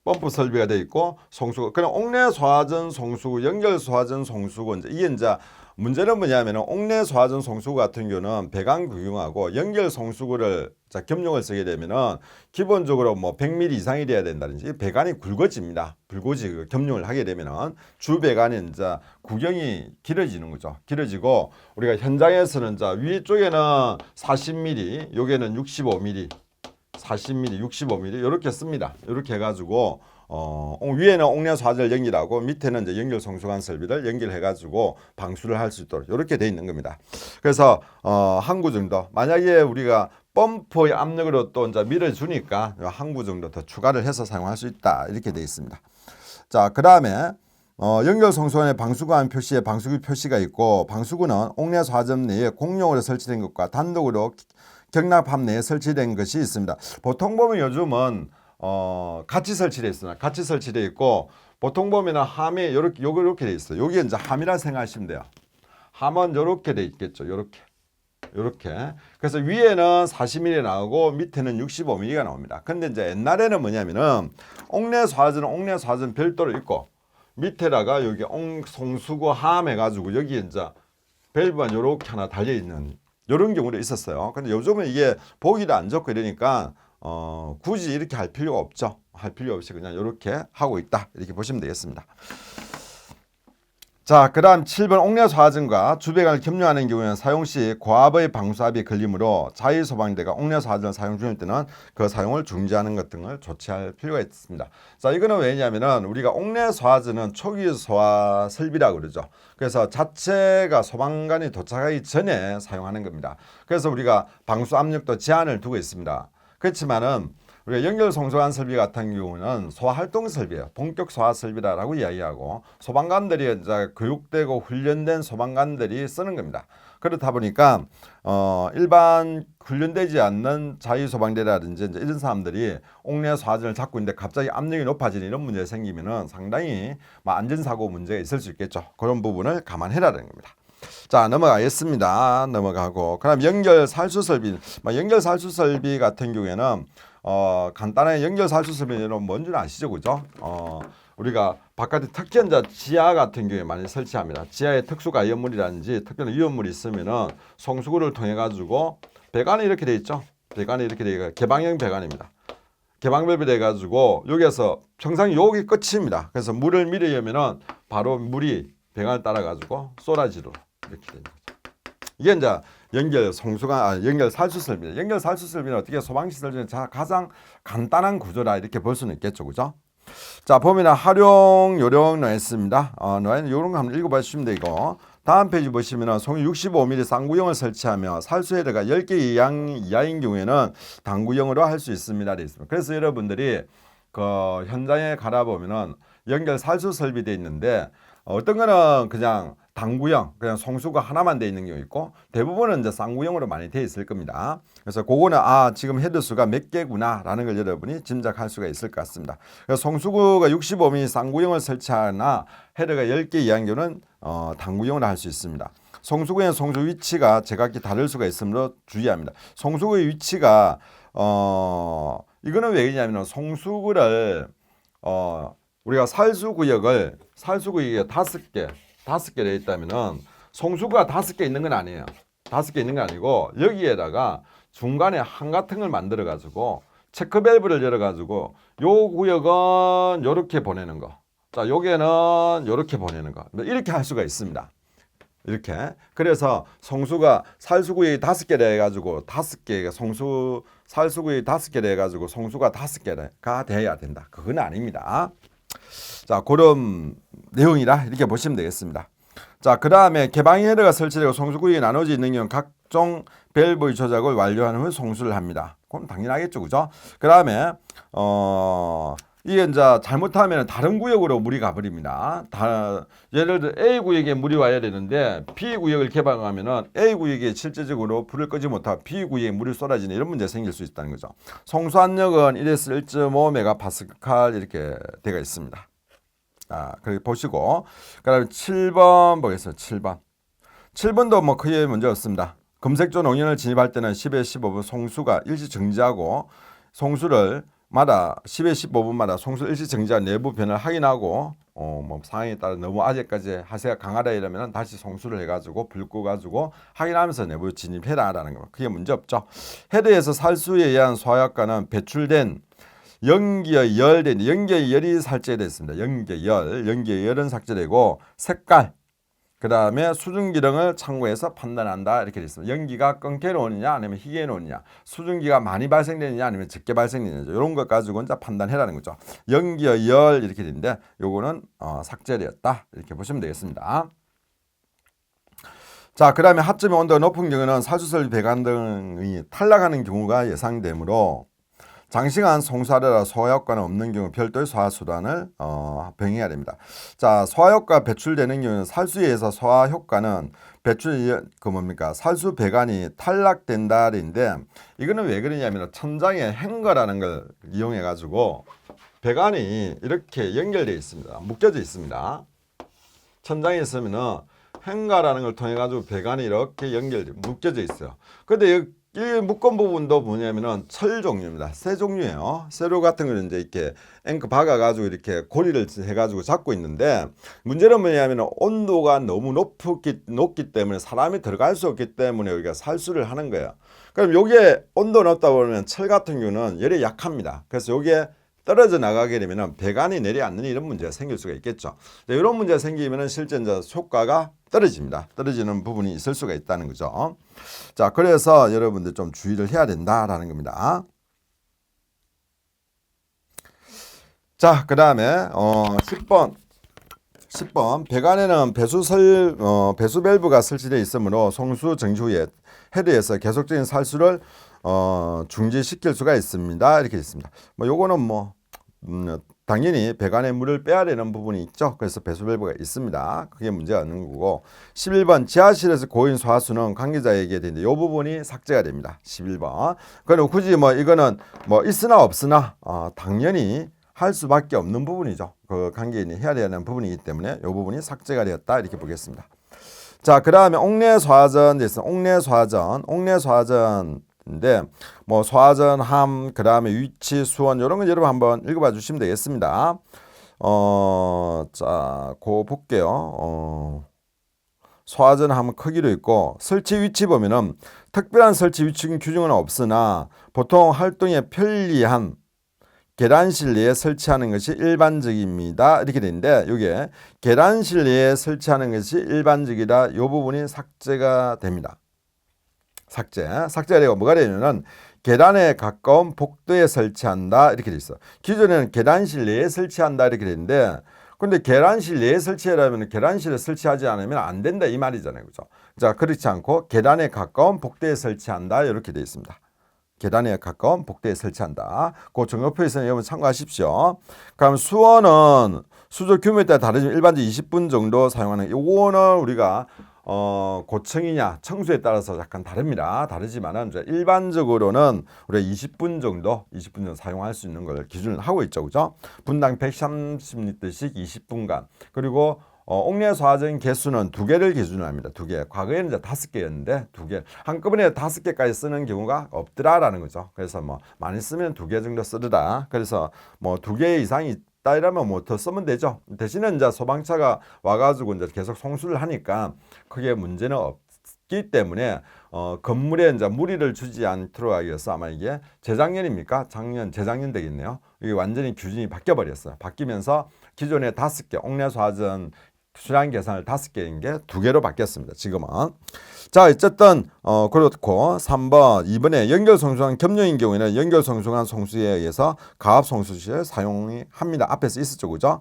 Speaker 1: 펌프 설비가 되어 있고 송수구, 그냥 옥내 소화전 송수구, 연결 소화전 송수구, 이게 이제 문제는 뭐냐면 옥내 소화전 송수구 같은 경우는 배관 구용하고 연결 송수구를 겸용을 쓰게 되면은 기본적으로 뭐 100mm 이상이 돼야 된다든지 배관이 굵어집니다. 굵어지고 겸용을 하게 되면은 주 배관이 이제 구경이 길어지는 거죠. 길어지고 우리가 현장에서는 이제 위쪽에는 40mm, 여기에는 65mm. 40mm, 65mm 이렇게 씁니다. 이렇게 해가지고 위에는 옥내 소화전을 연결하고 밑에는 이제 연결 송수관 설비를 연결해가지고 방수를 할 수 있도록 이렇게 돼 있는 겁니다. 그래서 한 구 정도 만약에 우리가 펌프의 압력으로 또 이제 밀어주니까 한 구 정도 더 추가를 해서 사용할 수 있다 이렇게 돼 있습니다. 자, 그 다음에 연결 송수관의 방수관 표시에 방수구 표시가 있고 방수구는 옥내 소화전 내에 공용으로 설치된 것과 단독으로 경납함 내에 설치된 것이 있습니다. 보통 보면 요즘은 같이 설치되어 있습니다. 같이 설치되어 있고 보통 보면 함이 이렇게 되어 있어요. 여기 이제 함이라 생각하시면 돼요. 함은 이렇게 되어 있겠죠. 이렇게. 그래서 위에는 40mm 나오고 밑에는 65mm가 나옵니다. 근데 이제 옛날에는 뭐냐면은 옥내 소화전 별도로 있고 밑에다가 여기 송수구 함 해가지고 여기 이제 밸브가 이렇게 하나 달려 있는 이런 경우도 있었어요. 근데 요즘은 이게 보기도 안 좋고 이러니까 굳이 이렇게 할 필요가 없죠. 할 필요 없이 그냥 이렇게 하고 있다. 이렇게 보시면 되겠습니다. 자, 그 다음 7번 옥내 소화전과 주배관을 겸용하는 경우에는 사용 시 고압의 방수압이 걸리므로 자위소방대가 옥내 소화전을 사용 중일 때는 그 사용을 중지하는 것 등을 조치할 필요가 있습니다. 자, 이거는 왜냐하면 우리가 옥내 소화전은 초기 소화 설비라고 그러죠. 그래서 자체가 소방관이 도착하기 전에 사용하는 겁니다. 그래서 우리가 방수 압력도 제한을 두고 있습니다. 그렇지만은 우리가 연결 송수관 설비 같은 경우는 소화활동 설비예요. 본격 소화 설비라고 이야기하고 소방관들이 이제 교육되고 훈련된 소방관들이 쓰는 겁니다. 그렇다 보니까 일반 훈련되지 않는 자유소방대라든지 이제 이런 사람들이 옥내 소화전을 잡고 있는데 갑자기 압력이 높아지는 이런 문제가 생기면은 상당히 안전사고 문제가 있을 수 있겠죠. 그런 부분을 감안해라는 겁니다. 자, 넘어가겠습니다. 넘어가고 그럼 연결 살수 설비, 연결 살수 설비 같은 경우에는 간단하게 연결 살수 설비는 뭔지 아시죠, 그죠? 우리가 바깥에 특히 이제 지하 같은 경우에 많이 설치합니다. 지하에 특수 가연물이라든지 특별한 위험물이 있으면은 송수구를 통해 가지고 배관이 이렇게 돼 있죠. 배관이 이렇게 돼 있고 개방형 배관입니다. 개방밸브 돼 가지고 여기에서 평상 여기 끝입니다. 그래서 물을 밀으려면은 바로 물이 배관을 따라 가지고 쏟아지도록 이렇게 됩니다. 이게 이제 연결 살수 설비입니다. 연결 살수 설비는 어떻게 소방시설 중에 가장 간단한 구조라 이렇게 볼 수는 있겠죠, 그죠? 자, 보면 활용 요령 나왔습니다. 요런 거 한번 읽어보시면 되고 다음 페이지 보시면은 송이 65mm 쌍구형을 설치하며 살수헤드가 10개 이하인 경우에는 단구형으로 할 수 있습니다. 되어 있습니다. 그래서 여러분들이 그 현장에 가다 보면은 연결 살수 설비되어 있는데 어떤 거는 그냥 당구형, 그냥 송수가 하나만 돼 있는 경우 있고 대부분은 이제 쌍구형으로 많이 돼 있을 겁니다. 그래서 그거는 지금 헤드 수가 몇 개구나라는 걸 여러분이 짐작할 수가 있을 것 같습니다. 그래서 송수구가 65mm 쌍구형을 설치하나 헤드가 10개 이하인 경우는 당구형으로 할 수 있습니다. 송수구의 송수 위치가 제각기 다를 수가 있으므로 주의합니다. 송수구의 위치가 이거는 왜 그러냐면 송수구를 우리가 살수구역이 5개 되어 있다면은 송수구가 5개 있는 건 아니에요. 5개 있는 건 아니고 여기에다가 중간에 한 같은 걸 만들어 가지고 체크 밸브를 열어 가지고 요 구역은 요렇게 보내는 거. 자, 요게는 요렇게 보내는 거. 이렇게 할 수가 있습니다. 이렇게. 그래서 송수가 살수구역이 5개 돼 가지고 5개 살수구역이 5개 돼 가지고 송수가 5개가 돼야 된다. 그건 아닙니다. 자, 그런 내용이라 이렇게 보시면 되겠습니다. 자, 그 다음에 개방이 헤더가 설치되고 송수구역이 나눠져 있는 경우 각종 밸브의 조작을 완료한 후 송수를 합니다. 그럼 당연하겠죠, 그죠? 그 다음에 이게 이제 잘못하면 다른 구역으로 물이 가버립니다. 예를 들어 A 구역에 물이 와야 되는데 B 구역을 개방하면은 A 구역에 실제적으로 불을 끄지 못하고 B 구역에 물이 쏟아지는 이런 문제가 생길 수 있다는 거죠. 송수 압력은 1에서 1.5 메가파스칼 이렇게 되어 있습니다. 그렇게 보시고, 그 다음에 7번 보겠습니다. 7번도 뭐 크게 문제 없습니다. 금색조 농연을 진입할 때는 10에 15분 송수가 일시 정지하고 송수를 10에 15분마다 송수 일시 정지한 내부 변을 확인하고 뭐 상황에 따라 너무 아직까지 하세가 강하다 이러면 다시 송수를 해가지고 불 끄가지고 확인하면서 내부 진입해라라는 거. 그게 문제 없죠. 헤드에서 살수에 의한 소화효과는 배출된 연기의 열이 삭제됐습니다. 연기의 열은 삭제되고 색깔, 그 다음에 수증기량을 참고해서 판단한다 이렇게 되어 있습니다. 연기가 끊겨 놓느냐 아니면 희게 놓느냐, 수증기가 많이 발생되느냐 아니면 적게 발생되느냐 이런 것 가지고 이제 판단해라는 거죠. 연기의 열 이렇게 되는데 요거는 삭제되었다 이렇게 보시면 되겠습니다. 자, 그 다음에 하점의 온도가 높은 경우는 살수설 배관 등이 탈락하는 경우가 예상되므로 장시간 송수하려다 소화효과는 없는 경우 별도의 소화수단을 병행해야 됩니다. 자, 소화효과 배출되는 경우는 살수에 의해서 소화효과는 살수 배관이 탈락된다인데 이거는 왜 그러냐면 천장에 행거라는 걸 이용해 가지고 배관이 이렇게 연결되어 있습니다. 묶여져 있습니다. 천장에 있으면은 행거라는 걸 통해 가지고 배관이 이렇게 묶여져 있어요. 근데 이 묶은 부분도 뭐냐면은 철 종류입니다. 쇠 종류예요. 쇠로 같은 거는 이제 이렇게 앵커 박아가지고 이렇게 고리를 해가지고 잡고 있는데 문제는 뭐냐면은 온도가 너무 높기 때문에 사람이 들어갈 수 없기 때문에 우리가 살수를 하는 거예요. 그럼 여기에 온도 높다 보면 철 같은 경우는 열이 약합니다. 그래서 여기에 떨어져 나가게 되면 배관이 내려앉는 이런 문제가 생길 수가 있겠죠. 이런 문제가 생기면 실제 이제 효과가 떨어집니다. 떨어지는 부분이 있을 수가 있다는 거죠. 자, 그래서 여러분들 좀 주의를 해야 된다라는 겁니다. 자, 그 다음에 10번 배관에는 배수 밸브가 설치되어 있으므로 송수 정지 후에 헤드에서 계속적인 살수를 중지시킬 수가 있습니다. 이렇게 있습니다. 뭐 요거는 당연히 배관에 물을 빼야 되는 부분이 있죠. 그래서 배수 밸브가 있습니다. 그게 문제가 없는 거고. 11번 지하실에서 고인 소화수는 관계자에게 되는데 이 부분이 삭제가 됩니다. 11번. 그럼 굳이 이거는 있으나 없으나 당연히 할 수밖에 없는 부분이죠. 그 관계인이 해야 되는 부분이기 때문에 이 부분이 삭제가 되었다 이렇게 보겠습니다. 자, 그 다음에 옥내 소화전 됐어. 옥내 소화전인데 소화전함, 그 다음에 위치, 수원 이런 건 여러분 한번 읽어봐 주시면 되겠습니다. 자, 그거 볼게요. 소화전함은 크기로 있고 설치 위치 보면은 특별한 설치 위치 규정은 없으나 보통 활동에 편리한 계단실 내에 설치하는 것이 일반적입니다. 이렇게 되는데 이게 계단실 내에 설치하는 것이 일반적이다. 이 부분이 삭제가 됩니다. 삭제가 되고 뭐가 되냐면 계단에 가까운 복도에 설치한다 이렇게 돼 있어. 기존에는 계단실 내에 설치한다 이렇게 되는데 근데 계단실 내에 설치하려면 계단실에 설치하지 않으면 안 된다 이 말이잖아요. 그죠? 자, 그렇지 않고 계단에 가까운 복도에 설치한다 이렇게 돼 있습니다. 계단에 가까운 복도에 설치한다. 그 정거표에서는 여러분 참고하십시오. 그럼 수원은 수조 규모에 따라 다르지만 일반적으로 20분 정도 사용하는 요거는 우리가 고층이냐 청수에 따라서 약간 다릅니다. 다르지만은 이제 일반적으로는 우리가 20분 정도 사용할 수 있는 걸 기준을 하고 있죠. 그죠? 분당 130리터씩 20분간. 그리고 옥내소화전 개수는 2개를 기준으로 합니다. 2개. 과거에는 이제 5개였는데 2개. 한꺼번에 5개까지 쓰는 경우가 없더라라는 거죠. 그래서 뭐 많이 쓰면 2개 정도 쓰더라. 그래서 뭐 2개 이상이 있다 이러면 뭐 더 쓰면 되죠. 대신에 이제 소방차가 와가지고 이제 계속 송수를 하니까 크게 문제는 없기 때문에 건물에 이제 무리를 주지 않도록 하기 위해서 아마 이게 재작년입니까? 재작년 되겠네요. 이게 완전히 규정이 바뀌어 버렸어요. 바뀌면서 기존에 5개 옥내소화전 수량 계산을 5개인 게 2개로 바뀌었습니다. 지금은. 자, 어쨌든 그렇고 3번 이번에 연결송수한 겸용인 경우에는 연결송수한 송수에 의해서 가압송수시를 사용합니다. 앞에서 있었죠. 그죠?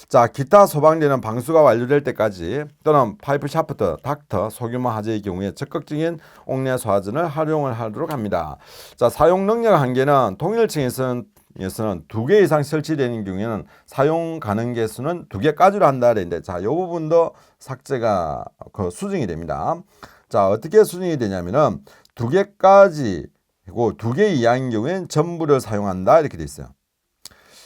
Speaker 1: 자, 기타 소방되는 방수가 완료될 때까지 또는 파이프 샤프트, 닥터, 소규모 화재의 경우에 적극적인 옥내소화전을 활용을 하도록 합니다. 자, 사용 능력 한계는 동일층에서는 2개 이상 설치되는 경우에는 사용 가능 개수는 2개까지로 한다 그랬는데, 자, 이 부분도 삭제가 수정이 됩니다. 자, 어떻게 수정이 되냐면은 2개까지고 2개 이하인 경우에는 전부를 사용한다 이렇게 돼 있어요.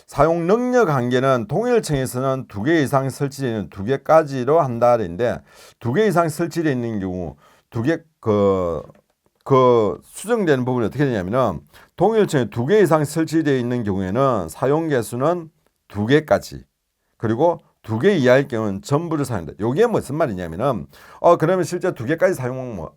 Speaker 1: 사용 능력 한계는 동일층에서는 2개 이상 설치되는 2개까지로 한다 그랬는데, 2개 이상 설치되어 있는 경우 2개 수정되는 부분이 어떻게 되냐면은 동일층에 2개 이상 설치되어 있는 경우에는 사용 개수는 2개까지, 그리고 2개 이하일 경우는 전부를 사용한다. 이게 무슨 말이냐면은 그러면 실제 2개까지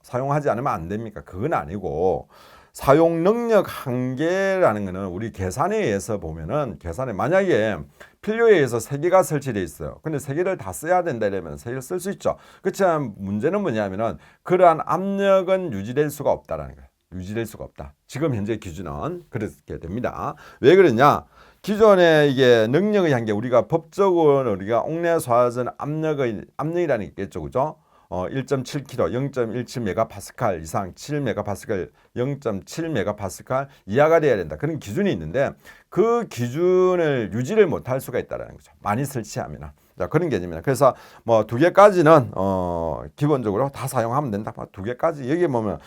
Speaker 1: 사용하지 않으면 안 됩니까? 그건 아니고, 사용 능력 한계라는 거는 우리 계산에 의해서 보면은, 계산에 만약에 필요에 의해서 3개가 설치되어 있어요. 근데 3개를 다 써야 된다 이러면 3개를 쓸 수 있죠. 그렇지만 문제는 뭐냐면은 그러한 압력은 유지될 수가 없다라는 거예요. 유지될 수가 없다. 지금 현재 기준은 그렇게 됩니다. 왜 그러냐? 기존에 이게 능력의 한계, 우리가 법적으로 우리가 옥내소화전 압력이라는 게 있겠죠. 그죠? 1.7kg, 0.17메가파스칼 이상, 7메가파스칼, 0.7메가파스칼 이하가 돼야 된다. 그런 기준이 있는데 그 기준을 유지를 못할 수가 있다는 거죠. 많이 설치하면. 자, 그런 개념이다. 그래서 뭐 2개까지는 기본적으로 다 사용하면 된다. 2개까지 여기 보면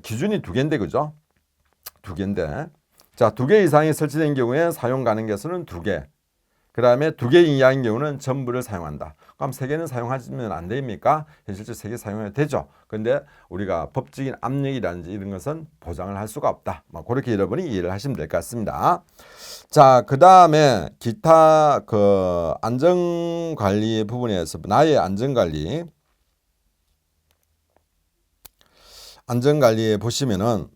Speaker 1: 기준이 2개인데 그죠? 2개인데, 자, 2개 이상이 설치된 경우에 사용 가능 개수는 2개. 그 다음에 2개 이하인 경우는 전부를 사용한다. 그럼 3개는 사용하시면 안 됩니까? 현실적으로 3개 사용해도 되죠. 근데 우리가 법적인 압력이라든지 이런 것은 보장을 할 수가 없다. 그렇게 여러분이 이해를 하시면 될 것 같습니다. 자, 그 다음에 기타 안전관리 부분에서 나의 안전관리에 보시면은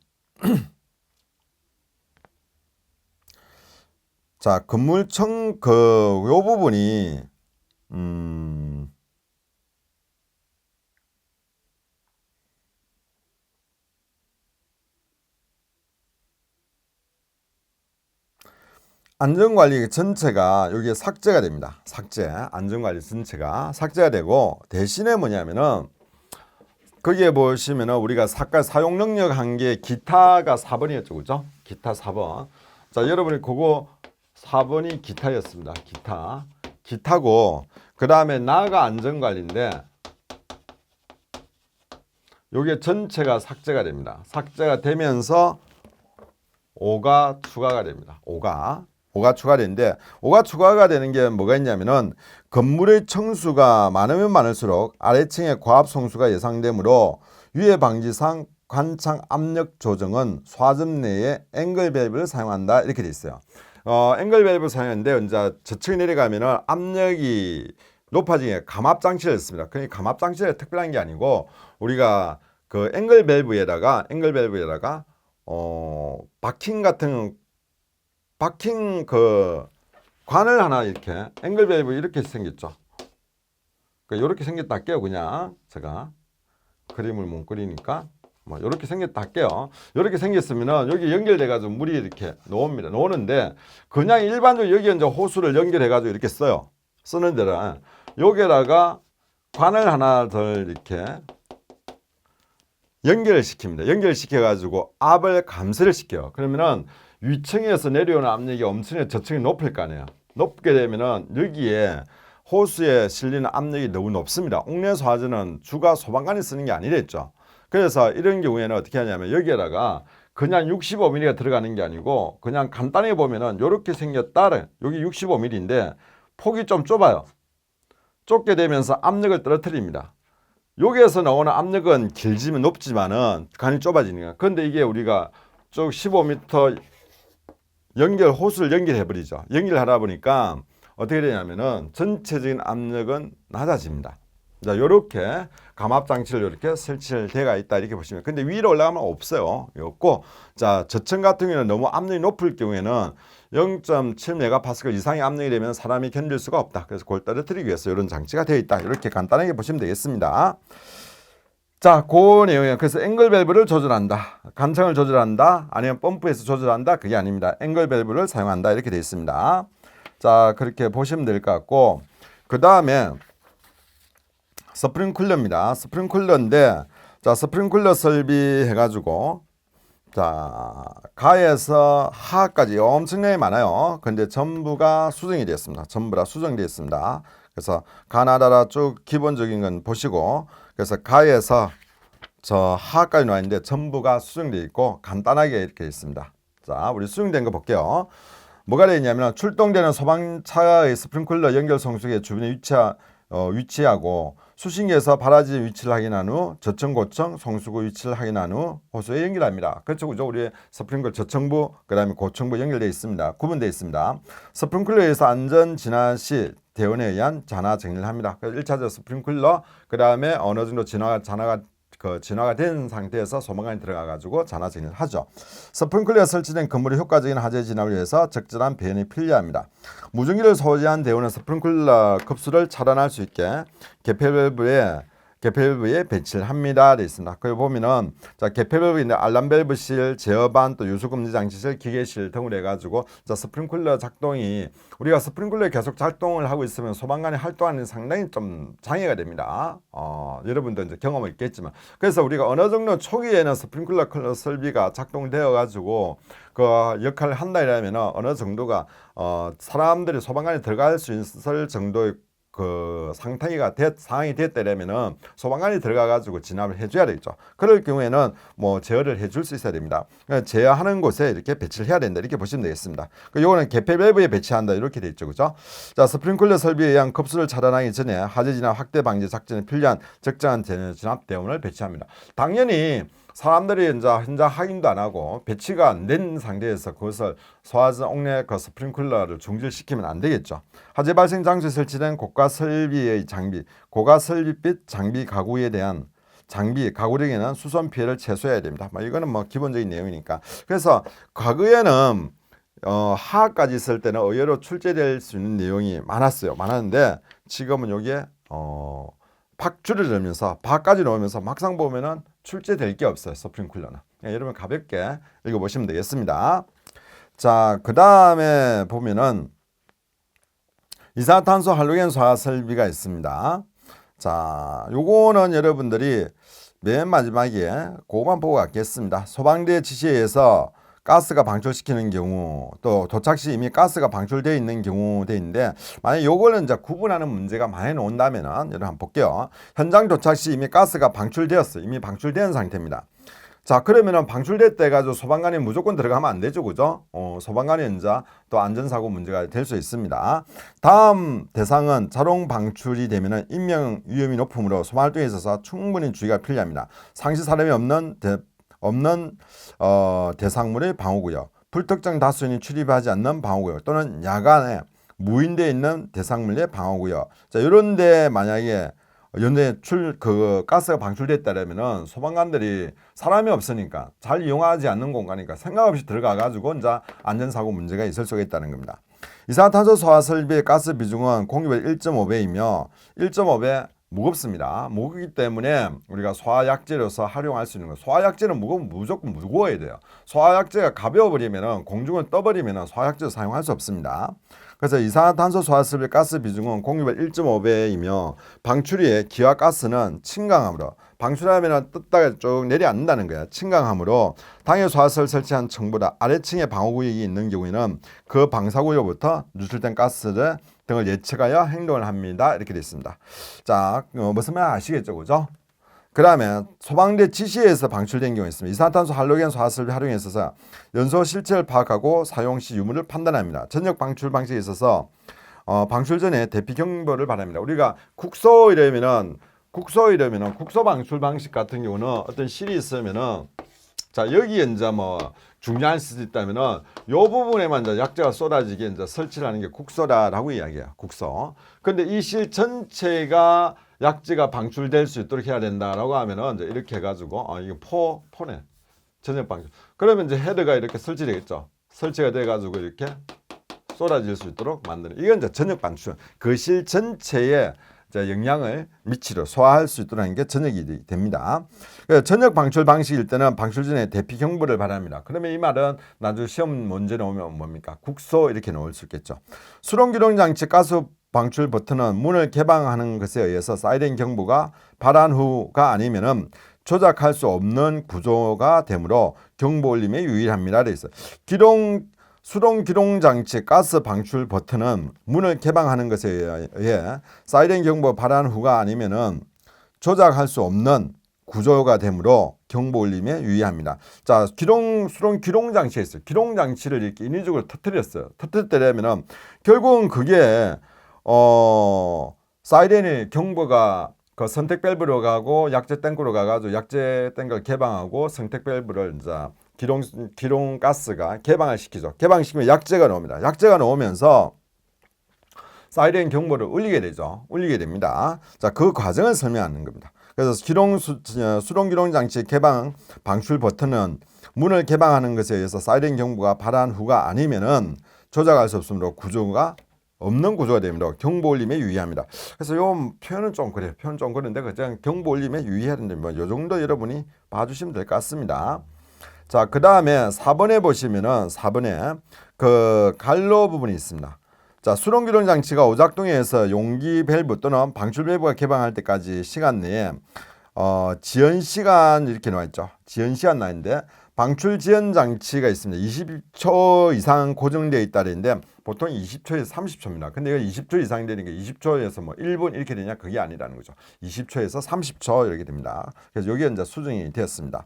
Speaker 1: 자, 건물청 요 부분이 안전관리 전체가 여기에 삭제가 됩니다. 안전관리 전체가 삭제가 되고, 대신에 뭐냐면은 거기에 보시면은 우리가 사용 능력 한계 기타가 4번이었죠. 그죠? 기타 4번. 자, 여러분이 그거 4번이 기타였습니다. 기타고, 그 다음에 나가 안전관리인데 요게 전체가 삭제가 됩니다. 삭제가 되면서 5가 추가가 됩니다. 5가 추가되는데, 5가 추가가 되는 게 뭐가 있냐면은 건물의 층수가 많으면 많을수록 아래층의 과압 송수가 예상되므로 유해 방지상 관창 압력 조정은 소화전 내에 앵글 밸브를 사용한다 이렇게 돼 있어요. 앵글 밸브 사용하는데 이제 저층이 내려가면은 압력이 높아지게 감압 장치를 했습니다. 그러니까 감압 장치가 특별한 게 아니고 우리가 그 앵글 밸브에다가 박힌 그 관을 하나 이렇게 앵글 밸브 이렇게 생겼죠. 그러니까 이렇게 생겼다 할게요. 그냥 제가 그림을 못 그리니까 이렇게 생겼다 할게요. 이렇게 생겼으면은 여기 연결돼 가지고 물이 이렇게 놓는데 그냥 일반적으로 여기 이제 호수를 연결해 가지고 이렇게 써요. 쓰는 데는 여기다가 관을 하나 더 이렇게 연결을 시킵니다. 연결시켜 가지고 압을 감소를 시켜요. 그러면은 위층에서 내려오는 압력이 엄청나게 저층이 높을 거 아니에요. 높게 되면은 여기에 호수에 실리는 압력이 너무 높습니다. 옥내 소화제는 주가 소방관이 쓰는 게 아니랬죠. 그래서 이런 경우에는 어떻게 하냐면 여기에다가 그냥 65mm가 들어가는 게 아니고 그냥 간단히 보면은 이렇게 생겼다. 여기 65mm인데 폭이 좀 좁아요. 좁게 되면서 압력을 떨어뜨립니다. 여기에서 나오는 압력은 길지만 높지만은 간이 좁아지니까. 그런데 이게 우리가 쭉 15m 호수를 연결해 버리죠. 연결하다 보니까 어떻게 되냐면은 전체적인 압력은 낮아집니다. 자, 요렇게 감압 장치를 이렇게 설치를 되어 있다 이렇게 보시면. 근데 위로 올라가면 없어요. 없고, 자, 저층 같은 경우에는 너무 압력이 높을 경우에는 0.7메가파스칼 이상의 압력이 되면 사람이 견딜 수가 없다. 그래서 그걸 떨어뜨리기 위해서 이런 장치가 되어 있다. 이렇게 간단하게 보시면 되겠습니다. 자, 그 내용이에요. 그래서 앵글 밸브를 조절한다. 간청을 조절한다. 아니면 펌프에서 조절한다. 그게 아닙니다. 앵글 밸브를 사용한다. 이렇게 되어 있습니다. 자, 그렇게 보시면 될 것 같고, 그 다음에 스프링클러입니다. 스프링클러인데, 자, 스프링클러 설비해가지고, 자, 가에서 하까지 엄청나게 많아요. 근데 전부가 수정이 되었습니다. 전부 다 수정되어 있습니다. 그래서 가나다라 쭉 기본적인 건 보시고, 그래서 가에서 저 하까지 나와 있는데 전부가 수정되어 있고 간단하게 이렇게 있습니다. 자, 우리 수정된 거 볼게요. 뭐가 되어 있냐면 출동되는 소방차의 스프링클러 연결 성수기 주변에 위치하고 수신기에서 발화지 위치를 확인한 후 저층 고층 성수구 위치를 확인한 후 호수에 연결합니다. 그렇죠, 그죠? 우리 스프링클러 저층부 그다음에 고층부 연결되어 있습니다. 구분되어 있습니다. 스프링클러에서 안전 진화 시 대원에 의한 잔화 정리를 합니다. 1차적 스프링클러 그다음에 어느 정도 진화가 된 상태에서 소방관이 들어가가지고 잔화 정리를 하죠. 스프링클러에 설치된 건물의 효과적인 화재 진압을 위해서 적절한 배연이 필요합니다. 무전기를 소지한 대원은 스프링클러 급수를 차단할 수 있게 개폐밸브에 배치를 합니다. 되어 있습니다. 거기 보면은 자, 개폐밸브 알람 밸브실, 제어반, 또 유수금지 장치실, 기계실 등으로 해가지고 자, 스프링클러 작동이 우리가 스프링클러에 계속 작동을 하고 있으면 소방관이 활동하는 상당히 좀 장애가 됩니다. 여러분도 이제 경험이 있겠지만 그래서 우리가 어느 정도 초기에는 스프링클러 설비가 작동되어 가지고 그 역할을 한다 이러면 어느 정도가 사람들이 소방관이 들어갈 수 있을 정도의 그 상황이 됐다면은 소방관이 들어가가지고 진압을 해줘야 되겠죠. 그럴 경우에는 뭐 제어를 해줄 수 있어야 됩니다. 그러니까 제어하는 곳에 이렇게 배치를 해야 된다. 이렇게 보시면 되겠습니다. 요거는 개폐 밸브에 배치한다. 이렇게 돼 있죠, 그죠? 자, 스프링클러 설비에 의한 급수를 차단하기 전에 화재 진압 확대 방지 작전에 필요한 적정한 진압 대원을 배치합니다. 당연히 사람들이 이제 현장 확인도 안 하고 배치가 안 된 상태에서 그것을 소화전 옥내 그 스프링클러를 중지시키면 안 되겠죠. 화재 발생 장소에 설치된 고가 설비의 장비, 고가 설비빛 장비 가구에 대한 가구력에는 수선 피해를 최소화해야 됩니다. 이거는 뭐 기본적인 내용이니까. 그래서 과거에는 하까지 있을 때는 의외로 출제될 수 있는 내용이 많았는데 지금은 여기에 박줄을 넣으면서 바까지 넣으면서 막상 보면은 출제될 게 없어요. 스프링클러는. 여러분 가볍게 읽어보시면 되겠습니다. 자, 그 다음에 보면은 이산화탄소 할로겐 소화 설비가 있습니다. 자, 요거는 여러분들이 맨 마지막에 그거만 보고 갔겠습니다. 소방대 지시에 의해서 가스가 방출시키는 경우 또 도착 시 이미 가스가 방출되어 있는 경우 돼 있는데 만약 요거는 이제 구분하는 문제가 많이 나온다면은 여러분 한번 볼게요. 현장 도착 시 이미 가스가 방출되었어요. 이미 방출된 상태입니다. 자, 그러면은 방출됐다 해가지고 소방관이 무조건 들어가면 안 되죠, 그죠? 소방관이 이제 또 안전사고 문제가 될 수 있습니다. 다음 대상은 자동 방출이 되면은 인명 위험이 높으므로 소방활동에 있어서 충분히 주의가 필요합니다. 상시 사람이 없는 대상물의 방호구역, 불특정 다수인이 출입하지 않는 방호구역 또는 야간에 무인되어 있는 대상물의 방호구역. 자, 이런데 만약에 연대 가스가 방출됐다면은 소방관들이 사람이 없으니까 잘 이용하지 않는 공간이니까 생각 없이 들어가 가지고 이제 안전사고 문제가 있을 수가 있다는 겁니다. 이산화탄소 소화 설비의 가스 비중은 공기별 1.5배이며 1.5배 무겁습니다. 무겁기 때문에 우리가 소화약제로서 활용할 수 있는 거. 소화약제는 무조건 무거워야 돼요. 소화약제가 가벼워버리면 공중을 떠버리면 소화약제를 사용할 수 없습니다. 그래서 이산화탄소 소화설비 가스 비중은 공기별 1.5배이며 방출위의 기화가스는 침강함으로 방출하면 뜯다가 쭉 내려앉는다는 거야. 침강함으로 당해 소화설을 설치한 층보다 아래층에 방호구역이 있는 경우에는 그 방사구역부터 누출된 가스를 등을 예측하여 행동을 합니다. 이렇게 되어 있습니다. 자, 무슨 말 아시겠죠, 그죠? 그 다음에 소방대 지시에서 방출된 경우가 있습니다. 이산화탄소 할로겐 소화설비 활용에 있어서 연소 실체를 파악하고 사용 시 유무를 판단합니다. 전력 방출 방식에 있어서 방출 전에 대피 경보를 바랍니다. 우리가 국소 이러면은 국소 방출 방식 같은 경우는 어떤 실이 있으면은 자 여기에 이제 뭐 중요한 실이 있다면은 요 부분에만 이제 약재가 쏟아지게 이제 설치를 하는 게 국소라고 이야기해요. 국소. 근데 이 실 전체가 약재가 방출될 수 있도록 해야 된다라고 하면은 이제 이렇게 해가지고 이게 포네 전력 방출. 그러면 이제 헤드가 이렇게 설치되겠죠. 설치가 돼가지고 이렇게 쏟아질 수 있도록 만드는 이건 이제 전력 방출. 그 실 전체에 영향을 미치도록 소화할 수 있도록 하는 게 전력이 됩니다. 전력 방출 방식일 때는 방출 전에 대피 경보를 바랍니다. 그러면 이 말은 나중에 시험 문제 나오면 뭡니까? 국소 이렇게 나올 수 있겠죠. 수동기동 장치 가스 방출 버튼은 문을 개방하는 것에 의해서 사이렌 경보가 발한 후가 아니면은 조작할 수 없는 구조가 되므로 경보 울림에 유의합니다. 그래서 수동 기동 장치 가스 방출 버튼은 문을 개방하는 것에 의해 사이렌 경보 발한 후가 아니면은 조작할 수 없는 구조가 되므로 경보 울림에 유의합니다. 자, 수동 기동 장치에 있어요. 기동 장치를 이렇게 인위적으로 터뜨렸어요. 터뜨리려면은 결국은 그게 사이렌이 경보가 그 선택 밸브로 가고 약제 탱크로 가가지고 약제 탱크를 개방하고 선택 밸브를 이제 기동 가스가 개방을 시키죠. 개방시키면 약재가 나옵니다. 약재가 나오면서 사이렌 경보를 울리게 되죠. 울리게 됩니다. 자, 그 과정을 설명하는 겁니다. 그래서 수동 기동 장치 개방 방출 버튼은 문을 개방하는 것에 의해서 사이렌 경보가 발한 후가 아니면은 조작할 수 없으므로 구조가 없는 구조가 됩니다. 경보 울림에 유의합니다. 그래서 요 표현은 좀 그래요. 표현 좀 그런데 그냥 경보 울림에 유의해야 되는데 뭐 요 정도 여러분이 봐주시면 될 것 같습니다. 자, 그 다음에 4번에 보시면은 4번에 그 갈로 부분이 있습니다. 자, 수동기동 장치가 오작동에서 용기 밸브 또는 방출 밸브가 개방할 때까지 시간 내에 지연 시간 이렇게 나와 있죠. 지연 시간 나와 있는데 방출 지연 장치가 있습니다. 20초 이상 고정되어 있다는데 보통 20초에서 30초입니다. 근데 이거 20초 이상 되는 게 20초에서 뭐 1분 이렇게 되냐 그게 아니라는 거죠. 20초에서 30초 이렇게 됩니다. 그래서 여기에 이제 수정이 되었습니다.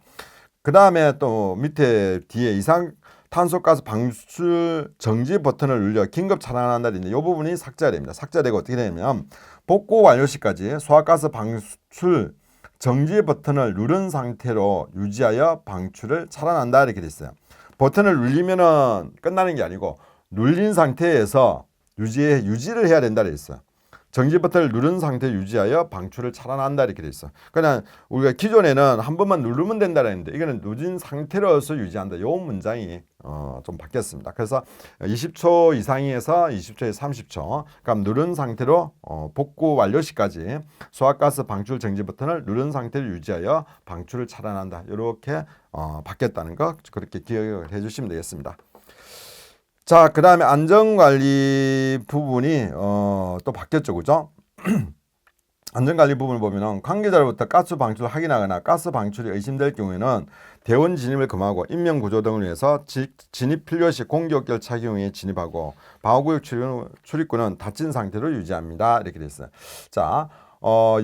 Speaker 1: 그 다음에 또 밑에 뒤에 이산탄소가스 방출 정지 버튼을 눌려 긴급 차단한다 있는데 이 부분이 삭제가 됩니다. 삭제되고 어떻게 되냐면 복구 완료 시까지 소화가스 방출 정지 버튼을 누른 상태로 유지하여 방출을 차단한다 이렇게 돼 있어요. 버튼을 눌리면은 끝나는 게 아니고 눌린 상태에서 유지를 해야 된다 이렇게 있어요. 정지 버튼을 누른 상태 유지하여 방출을 차단한다 이렇게 돼 있어. 그냥 우리가 기존에는 한 번만 누르면 된다라 했는데 이거는 누진 상태로서 유지한다. 요 문장이 좀 바뀌었습니다. 그래서 20초 이상에서 20초에서 30초. 그럼 누른 상태로 복구 완료 시까지 소화가스 방출 정지 버튼을 누른 상태로 유지하여 방출을 차단한다. 이렇게 바뀌었다는 거 그렇게 기억을 해주시면 되겠습니다. 자, 그 다음에 안전관리 부분이 또 바뀌었죠, 그죠? 안전관리 부분을 보면은 관계자로부터 가스 방출을 확인하거나 가스 방출이 의심될 경우에는 대원 진입을 금하고 인명 구조 등을 위해서 진입 필요 시 공기역결 착용에 진입하고 방어구역 출입구는 닫힌 상태로 유지합니다. 이렇게 돼 있어요. 자,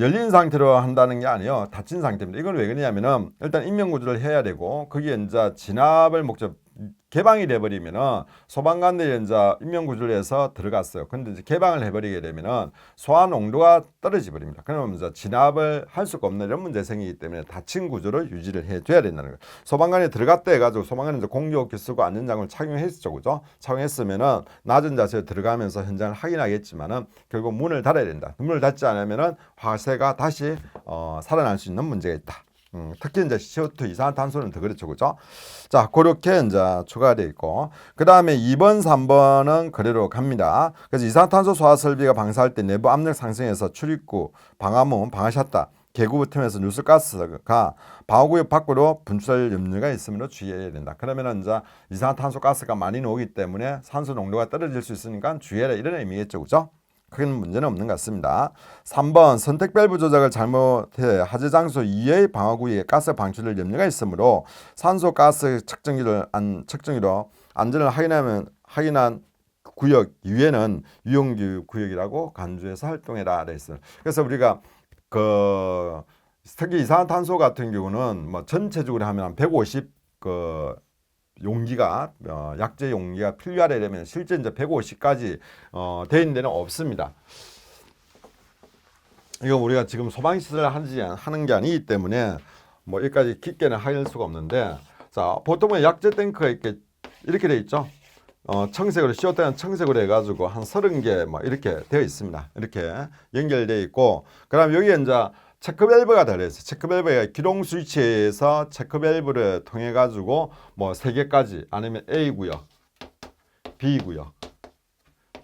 Speaker 1: 열린 상태로 한다는 게 아니에요. 닫힌 상태입니다. 이건 왜 그러냐면은 일단 인명 구조를 해야 되고 거기에 이제 진압을 목적 개방이 돼버리면은 소방관들이 이제 인명구조를 해서 들어갔어요. 근데 이제 개방을 해버리게 되면은 소화 농도가 떨어져 버립니다. 그러면 이제 진압을 할 수가 없는 이런 문제 생기기 때문에 닫힌 구조를 유지를 해줘야 된다는 거예요. 소방관이 들어갔다 해가지고 소방관이 이제 공기호흡기 쓰고 안전장을 착용했죠, 그죠? 착용했으면은 낮은 자세로 들어가면서 현장을 확인하겠지만은 결국 문을 닫아야 된다. 문을 닫지 않으면은 화재가 다시 살아날 수 있는 문제가 있다. 특히 이제 CO2 이산화탄소는 더 그렇죠, 그죠? 자, 그렇게 이제 추가되어 있고, 그 다음에 2번, 3번은 그대로 갑니다. 그래서 이산화탄소 소화 설비가 방사할 때 내부 압력 상승해서 출입구, 방화문, 방화샷다, 개구 틈에서 누설가스가 방어구역 밖으로 분출할 염려가 있으므로 주의해야 된다. 그러면은 이제 이산화탄소 가스가 많이 나오기 때문에 산소 농도가 떨어질 수 있으니까 주의해라 이런 의미겠죠, 그죠? 큰 문제는 없는 것 같습니다. 3번 선택 밸브 조작을 잘못해 하재 장소 이외의 방화구역에 가스 방출될 염려가 있으므로 산소 가스 측정기로 안전을 확인한 구역 이외에는 유용 구역이라고 간주해서 활동해라 그랬어요. 그래서 우리가 특히 이산화탄소 같은 경우는 뭐 전체적으로 하면 한 150 용기가 약재 용기가 필요하려면 실제 이제 150까지 돼 있는 데는 없습니다. 이거 우리가 지금 소방시설을 하는 게 아니기 때문에 뭐 여기까지 깊게는 할 수가 없는데, 자 보통은 약재 탱크가 이렇게 돼 있죠. 청색으로 CO2는 청색으로 해가지고 한 30개 뭐 이렇게 되어 있습니다. 이렇게 연결되어 있고, 그다음 여기에 이제 체크 밸브가 달려있어요. 체크 밸브가 기동 스위치에서 체크 밸브를 통해 가지고 뭐 3개까지 아니면 A 구역, B 구역,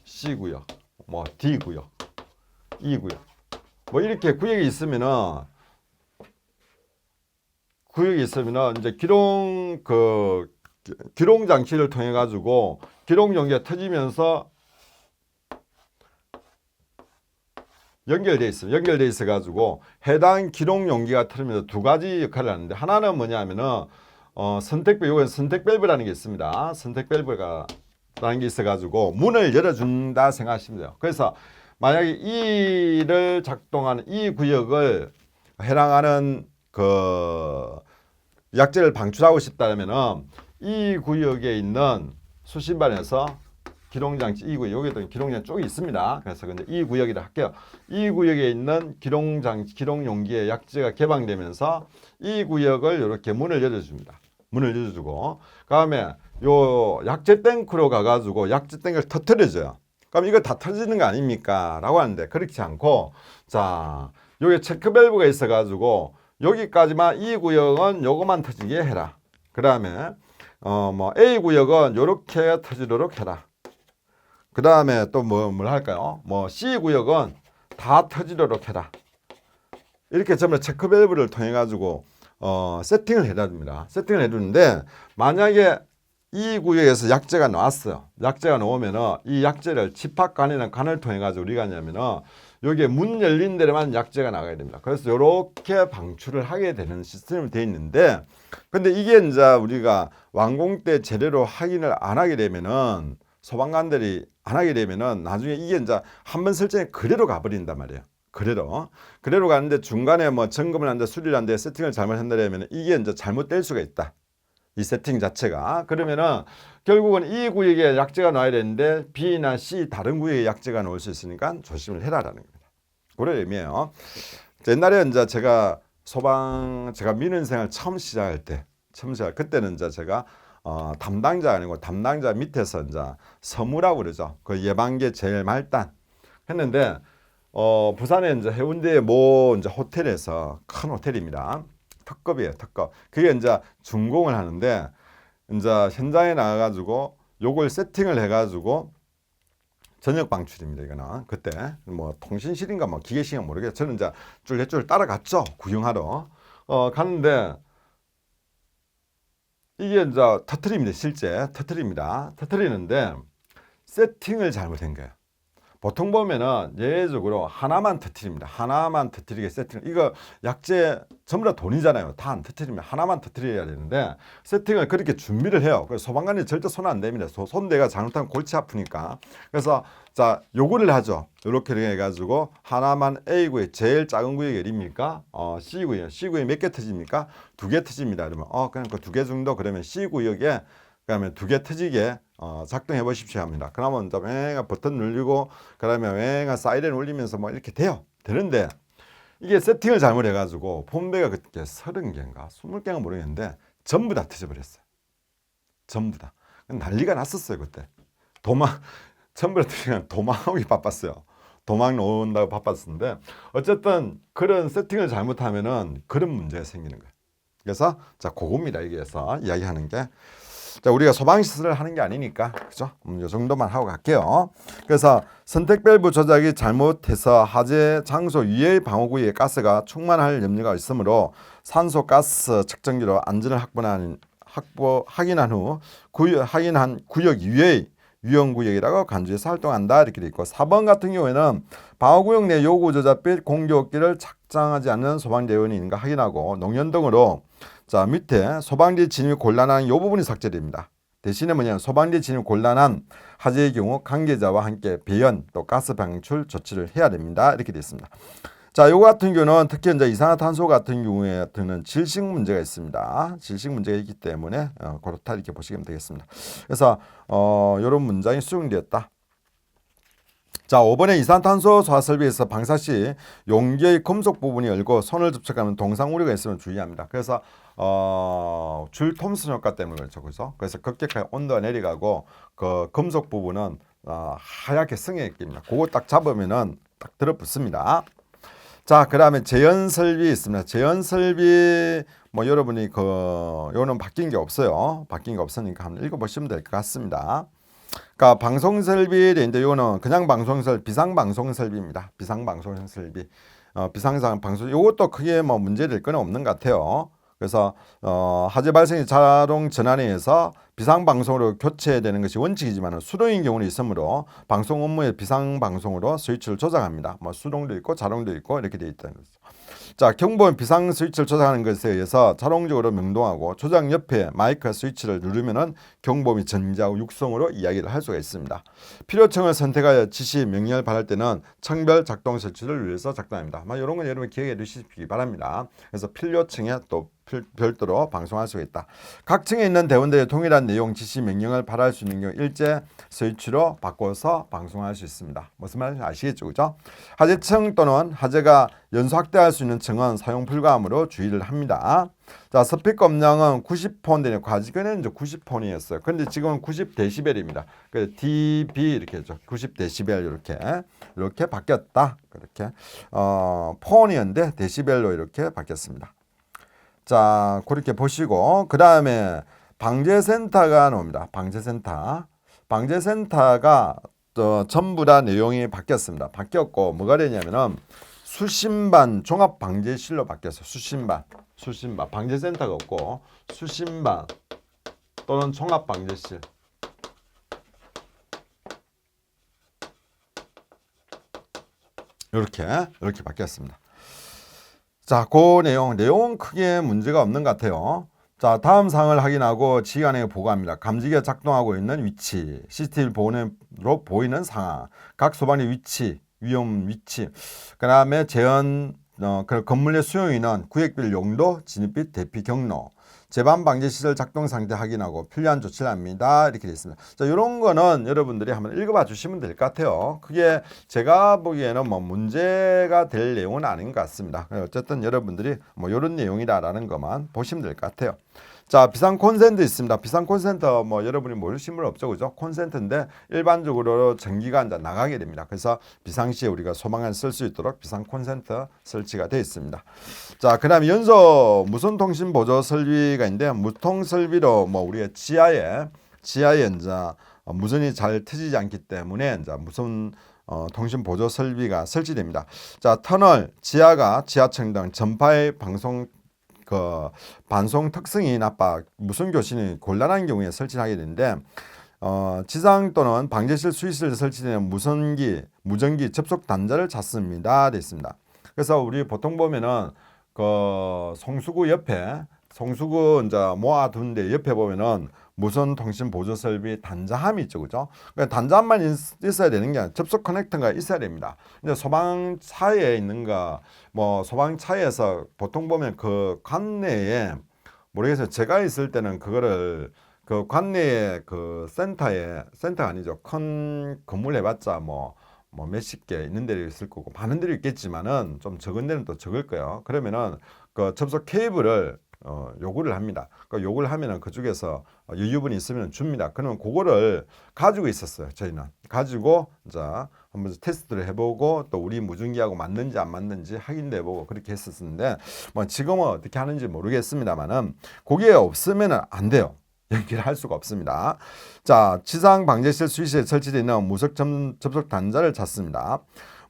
Speaker 1: C 구역, 뭐 D 구역, E 구역, 뭐 이렇게 구역이 있으면은 이제 기동 장치를 통해 가지고 기동 용기가 터지면서 연결돼 있어 가지고 해당 기동 용기가 터지면서 두 가지 역할을 하는데, 하나는 뭐냐면은 이건 선택 밸브라는 게 있습니다. 선택 밸브라는 게 있어 가지고 문을 열어준다 생각하시면 돼요. 그래서 만약에 이를 작동하는 이 구역을 해당하는 약재를 방출하고 싶다면은 이 구역에 있는 수신반에서 기동장치 이 구역, 여기도 기동장치 쪽이 있습니다. 그래서 근데 이 구역이라 할게요. 이 구역에 있는 기동장치, 기동용기의 약재가 개방되면서 이 구역을 이렇게 문을 열어줍니다. 문을 열어주고, 그다음에 요 약재 탱크로 가가지고 약재 탱크를 터뜨려줘요. 그럼 이거 다 터지는 거 아닙니까? 라고 하는데 그렇지 않고, 자 여기 체크 밸브가 있어가지고 여기까지만, 이 구역은 요거만 터지게 해라. 그 다음에 뭐 A 구역은 요렇게 터지도록 해라. 그 다음에 또 뭘 할까요? 뭐 C 구역은 다 터지도록 해라. 이렇게 전부 체크 밸브를 통해 가지고 세팅을 해줍니다. 세팅을 해주는데, 만약에 이 구역에서 약재가 나왔어요. 약재가 나오면은 이 약재를 집합관이라는 관을 통해 가지고 우리가 하냐면은 여기에 문 열린 데만 약재가 나가야 됩니다. 그래서 이렇게 방출을 하게 되는 시스템이 되어 있는데, 근데 이게 이제 우리가 완공 때 제대로 확인을 안 하게 되면은, 소방관들이 안 하게 되면은 나중에 이게 이제 한번 설정에 그대로 가버린단 말이에요. 그대로 가는데 중간에 뭐 점검을 하는데 수리를 하는데 세팅을 잘못한다면 이게 이제 잘못될 수가 있다. 이 세팅 자체가. 그러면은 결국은 이 구역에 약재가 나와야 되는데 B나 C 다른 구역에 약재가 나올 수 있으니까 조심을 해라라는 겁니다. 그런 의미예요. 옛날에 이제 제가 민원 생활 처음 시작할 때, 그때는 이제 제가 담당자 아니고 담당자 밑에서 이제 서무라고 그러죠. 그 예방계 제일 말단 했는데, 부산에 이제 해운대의 모 이제 호텔에서, 큰 호텔입니다. 특급이에요, 특급. 그게 이제 준공을 하는데, 이제 현장에 나가가지고 요걸 세팅을 해가지고 저녁 방출입니다. 이거는 그때 뭐 통신실인가 뭐 기계실인가 모르겠어요. 저는 이제 줄 따라갔죠, 구경하러. 가는데 이게 이제 터트립니다. 실제 터트리는데 세팅을 잘못한 거예요. 보통 보면은 예외적으로 하나만 터트립니다. 하나만 터트리게 세팅을, 이거 약재 전부 다 돈이잖아요. 다 안 터트리면 하나만 터트려야 되는데 세팅을 그렇게 준비를 해요. 그래서 소방관이 절대 손 안 댑니다. 손대가 잘못하면 골치 아프니까. 그래서 자 요거를 하죠. 이렇게 해가지고 하나만 A 구역, 제일 작은 구역이 어디입니까? C 구역 몇 개 터집니까? 2개 터집니다. 그러면 그냥 그 2개 정도, 그러면 C 구역에 그러면 2개 터지게 작동해 보십시오 합니다. 그러면 이제 왱 버튼 누르고, 그다음에 왱 사이렌 울리면서 뭐 이렇게 되는데, 이게 세팅을 잘못해 가지고 폼배가 그때 30개인가 20개인가 모르겠는데 전부 다 터져버렸어요. 전부 다 난리가 났었어요. 그때 전부 다 터지면 도망오기 바빴어요. 도망 놓는다고 바빴었는데, 어쨌든 그런 세팅을 잘못하면은 그런 문제가 생기는 거예요. 그래서 자 그겁니다. 여기에서 이야기하는 게, 자 우리가 소방시설을 하는 게 아니니까, 그죠? 이 정도만 하고 갈게요. 그래서 선택 밸브 조작이 잘못해서 하재 장소 위의 방호구역에 가스가 충만할 염려가 있으므로 산소 가스 측정기로 안전을 확인한 후 확인한 구역 이외의 위험구역이라고 간주해서 활동한다 이렇게 돼 있고 4번 같은 경우에는 방어구역 내 요구 저자 및 공기호흡기를 착장하지 않는 소방대 요원이 있는가 확인하고 농연 등으로 자 밑에 소방대 진입이 곤란한 이 부분이 삭제됩니다. 대신에 뭐냐면 소방대 진입 곤란한 화재의 경우 관계자와 함께 배연 또 가스 방출 조치를 해야 됩니다. 이렇게 되어 있습니다. 자, 요거 같은 경우는 특히 이제 이산화탄소 같은 경우에 드는 질식 문제가 있습니다. 질식 문제가 있기 때문에 그렇다 이렇게 보시면 되겠습니다. 그래서 이런 문장이 수정되었다. 자, 5번에 이산탄소 소화 설비에서 방사 시 용기의 금속 부분이 열고 손을 접촉하면 동상 우려가 있으면 주의합니다. 그래서 줄 톰슨 효과 때문에 그렇죠. 그래서 급격하게 온도가 내려가고 그 금속 부분은 하얗게 성에 낍니다. 그거 딱 잡으면은 딱 들어붙습니다. 자, 그다음에 재현 설비 있습니다. 재현 설비 뭐 여러분이 요는 바뀐 게 없어요. 바뀐 게 없으니까 한번 읽어보시면 될 것 같습니다. 그러니까 방송 설비에 이제 요거는 그냥 방송 설비, 비상 방송 설비입니다. 비상 방송 설비, 비상상 방송 요것도 크게 뭐 문제될 건 없는 것 같아요. 그래서 화재 발생이 자동 전환에 의해서 비상 방송으로 교체되는 것이 원칙이지만 수동인 경우는 있으므로 방송 업무의 비상 방송으로 스위치를 조작합니다. 뭐 수동도 있고 자동도 있고 이렇게 되어 있다는 거죠. 자, 경보는 비상 스위치를 조작하는 것에 의해서 자동적으로 명동하고 조작 옆에 마이크 스위치를 누르면은 경보음이 전자하고 육성으로 이야기를 할 수가 있습니다. 필요층을 선택하여 지시 명령을 받을 때는 청별 작동 설치를 위해서 작동합니다. 이런 건 여러분 기억해 두시기 바랍니다. 그래서 필요층에 또 별도로 방송할 수가 있다. 각 층에 있는 대원들의 동일한 내용 지시 명령을 발할 수 있는 경우 일제 스위치로 바꿔서 방송할 수 있습니다. 무슨 말인지 아시겠죠? 그죠? 화재층 또는 화재가 연소 확대할 수 있는 층은 사용 불가하므로 주의를 합니다. 자, 스피커 음량은 90폰인데 과거에는 이제 90폰이었어요. 그런데 지금은 90데시벨입니다. 그래서 dB 이렇게 했죠. 90데시벨 이렇게 바뀌었다. 그렇게 폰이었는데 데시벨로 이렇게 바뀌었습니다. 자, 그렇게 보시고 그 다음에 방재센터가 나옵니다. 방재센터가 전부 다 내용이 바뀌었습니다. 바뀌었고 뭐가 되냐면은 수신반 종합방재실로 바뀌었어요. 수신반 방재센터가 없고 수신반 또는 종합방재실 이렇게 바뀌었습니다. 자, 그 내용은 크게 문제가 없는 것 같아요. 자, 다음 사항을 확인하고 지휘관에게 보고합니다. 감지기가 작동하고 있는 위치, CCTV 보내로 보이는 상황, 각 소방의 위치, 위험 위치, 그 다음에 재현, 건물 내 수용인원, 구역별 용도, 진입 및 대피 경로, 재반 방지 시설 작동 상태 확인하고 필요한 조치를 합니다. 이렇게 되어 있습니다. 자, 이런 거는 여러분들이 한번 읽어봐 주시면 될 것 같아요. 그게 제가 보기에는 뭐 문제가 될 내용은 아닌 것 같습니다. 어쨌든 여러분들이 뭐 이런 내용이다라는 것만 보시면 될 것 같아요. 자, 비상 콘센트 있습니다. 비상 콘센트 뭐 여러분이 모르시는 분 없죠, 그죠? 콘센트인데 일반적으로 전기가 이제 나가게 됩니다. 그래서 비상시에 우리가 소방관을 쓸 수 있도록 비상 콘센트 설치가 되어 있습니다. 자, 그다음에 연소 무선 통신 보조 설비가 있는데 무통 설비로 뭐 우리가 지하에 이제 무선이 잘 트지지 않기 때문에 이제 무선 통신 보조 설비가 설치됩니다. 자, 터널, 지하가 지하층 등 전파의 반송 특성이 나빠 무선 교신이 곤란한 경우에 설치하게 되는데 지상 또는 방재실 수위실 설치되는 무전기 접속 단자를 찾습니다. 되어 있습니다. 그래서 우리 보통 보면은 송수구 옆에 송수구 이제 모아둔 데 옆에 보면은 무선 통신 보조 설비 단자함이 있죠, 그죠? 그러니까 단자함만 있어야 되는 게 아니라 접속 커넥터가 있어야 됩니다. 근데 소방차에 있는가, 뭐 소방차에서 보통 보면 그 관내에 모르겠어요. 제가 있을 때는 그거를 그 관내에 센터가 아니죠. 큰 건물 해봤자 뭐 몇십 개 있는 데도 있을 거고 많은 데도 있겠지만은 좀 적은 데는 또 적을 거예요. 그러면은 그 접속 케이블을 요구를 합니다. 그 요구를 하면은 그쪽에서 여유분이 있으면 줍니다. 그러면 그거를 가지고 있었어요. 저희는 가지고 자 한번 테스트를 해보고 또 우리 무전기하고 맞는지 안 맞는지 확인도 해보고 그렇게 했었는데 뭐 지금은 어떻게 하는지 모르겠습니다만은 그게 없으면은 안 돼요. 연기를 할 수가 없습니다. 자, 지상 방재실 수위실에 설치되어 있는 무선 접속 단자를 찾습니다.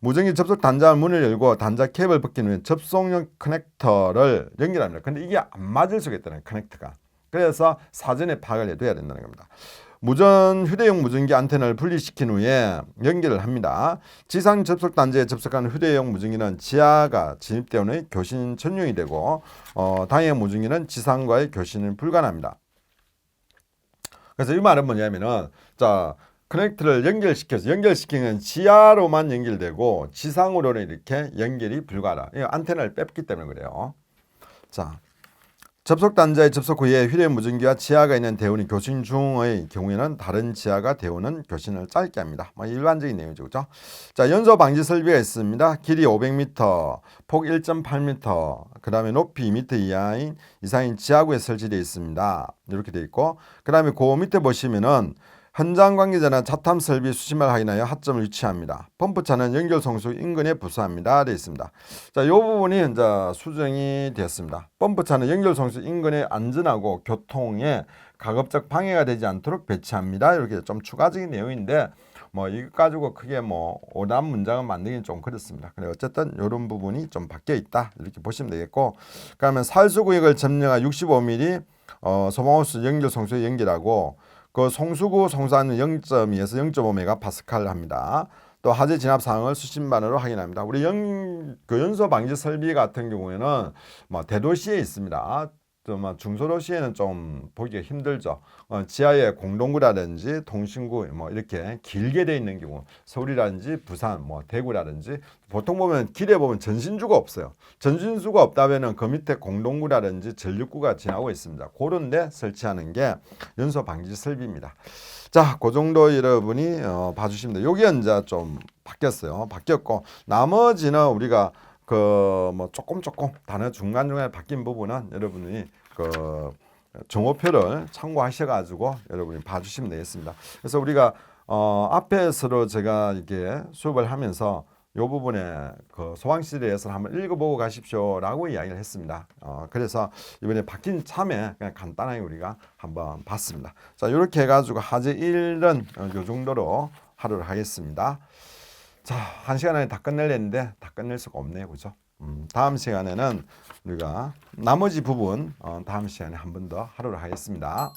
Speaker 1: 무전기 접속 단자 문을 열고 단자 케이블 벗긴 후에 접속용 커넥터를 연결합니다. 근데 이게 안 맞을 수가 있다는 커넥터가. 그래서 사전에 파악을 해둬야 된다는 겁니다. 무전 휴대용 무전기 안테나를 분리시킨 후에 연결을 합니다. 지상 접속 단지에 접속한 휴대용 무전기는 지하가 진입 때문에 교신 전용이 되고 당해 무전기는 지상과의 교신은 불가능합니다. 그래서 이 말은 뭐냐면은 자 커넥터를 연결시키면 지하로만 연결되고 지상으로는 이렇게 연결이 불가하다. 안테나를 뺐기 때문에 그래요. 자. 접속 단자의 접속 후에 휴대용 무전기와 지하가 있는 대운이 교신 중의 경우에는 다른 지하가 대운은 교신을 짧게 합니다. 일반적인 내용이죠. 그렇죠? 자, 연소 방지 설비가 있습니다. 길이 500m, 폭 1.8m, 그 다음에 높이 2m 이상인 지하구에 설치되어 있습니다. 이렇게 되어 있고, 그 다음에 그 밑에 보시면은 현장 관계자는 자탐 설비 수신을 확인하여 하점을 위치합니다. 펌프차는 연결 성수 인근에 부수합니다. 되어 있습니다. 자, 이 부분이 이제 수정이 되었습니다. 펌프차는 연결 성수 인근에 안전하고 교통에 가급적 방해가 되지 않도록 배치합니다. 이렇게 좀 추가적인 내용인데 이거 가지고 크게 오답 문장을 만들기는 좀 그렇습니다. 근데 어쨌든 이런 부분이 좀 바뀌어 있다. 이렇게 보시면 되겠고, 그러면 살수 구역을 점령한 65mm 소방호스 연결 성수에 연결하고 그 송수구 송수하는 0.2에서 0.5메가파스칼 합니다. 또 하재 진압 사항을 수신반으로 확인합니다. 우리 연소 방지 설비 같은 경우에는 대도시에 있습니다. 중소도시에는 좀 보기가 힘들죠. 지하에 공동구라든지 통신구 이렇게 길게 돼 있는 경우, 서울이라든지 부산, 대구라든지 보통 보면 길에 보면 전신주가 없어요. 전신주가 없다면은 그 밑에 공동구라든지 전류구가 지나고 있습니다. 그런 데 설치하는 게 연소 방지 설비입니다. 자, 그 정도 여러분이 봐주시면 돼요. 여기 이제 좀 바뀌었고 나머지는 우리가 조금 단어 중간중간에 바뀐 부분은 여러분이 정오표를 참고하셔가지고 여러분이 봐주시면 되겠습니다. 그래서 우리가 앞에서로 제가 이게 수업을 하면서 이 부분에 소방시에 대해서 한번 읽어보고 가십시오라고 이야기를 했습니다. 그래서 이번에 바뀐 참에 그냥 간단하게 우리가 한번 봤습니다. 자, 이렇게 해가지고 하재 1은 이 정도로 하도록 하겠습니다. 자, 1시간 안에 다 끝낼랬는데 다 끝낼 수가 없네요. 그죠? 다음 시간에는 우리가 나머지 부분 다음 시간에 한 번 더 하도록 하겠습니다.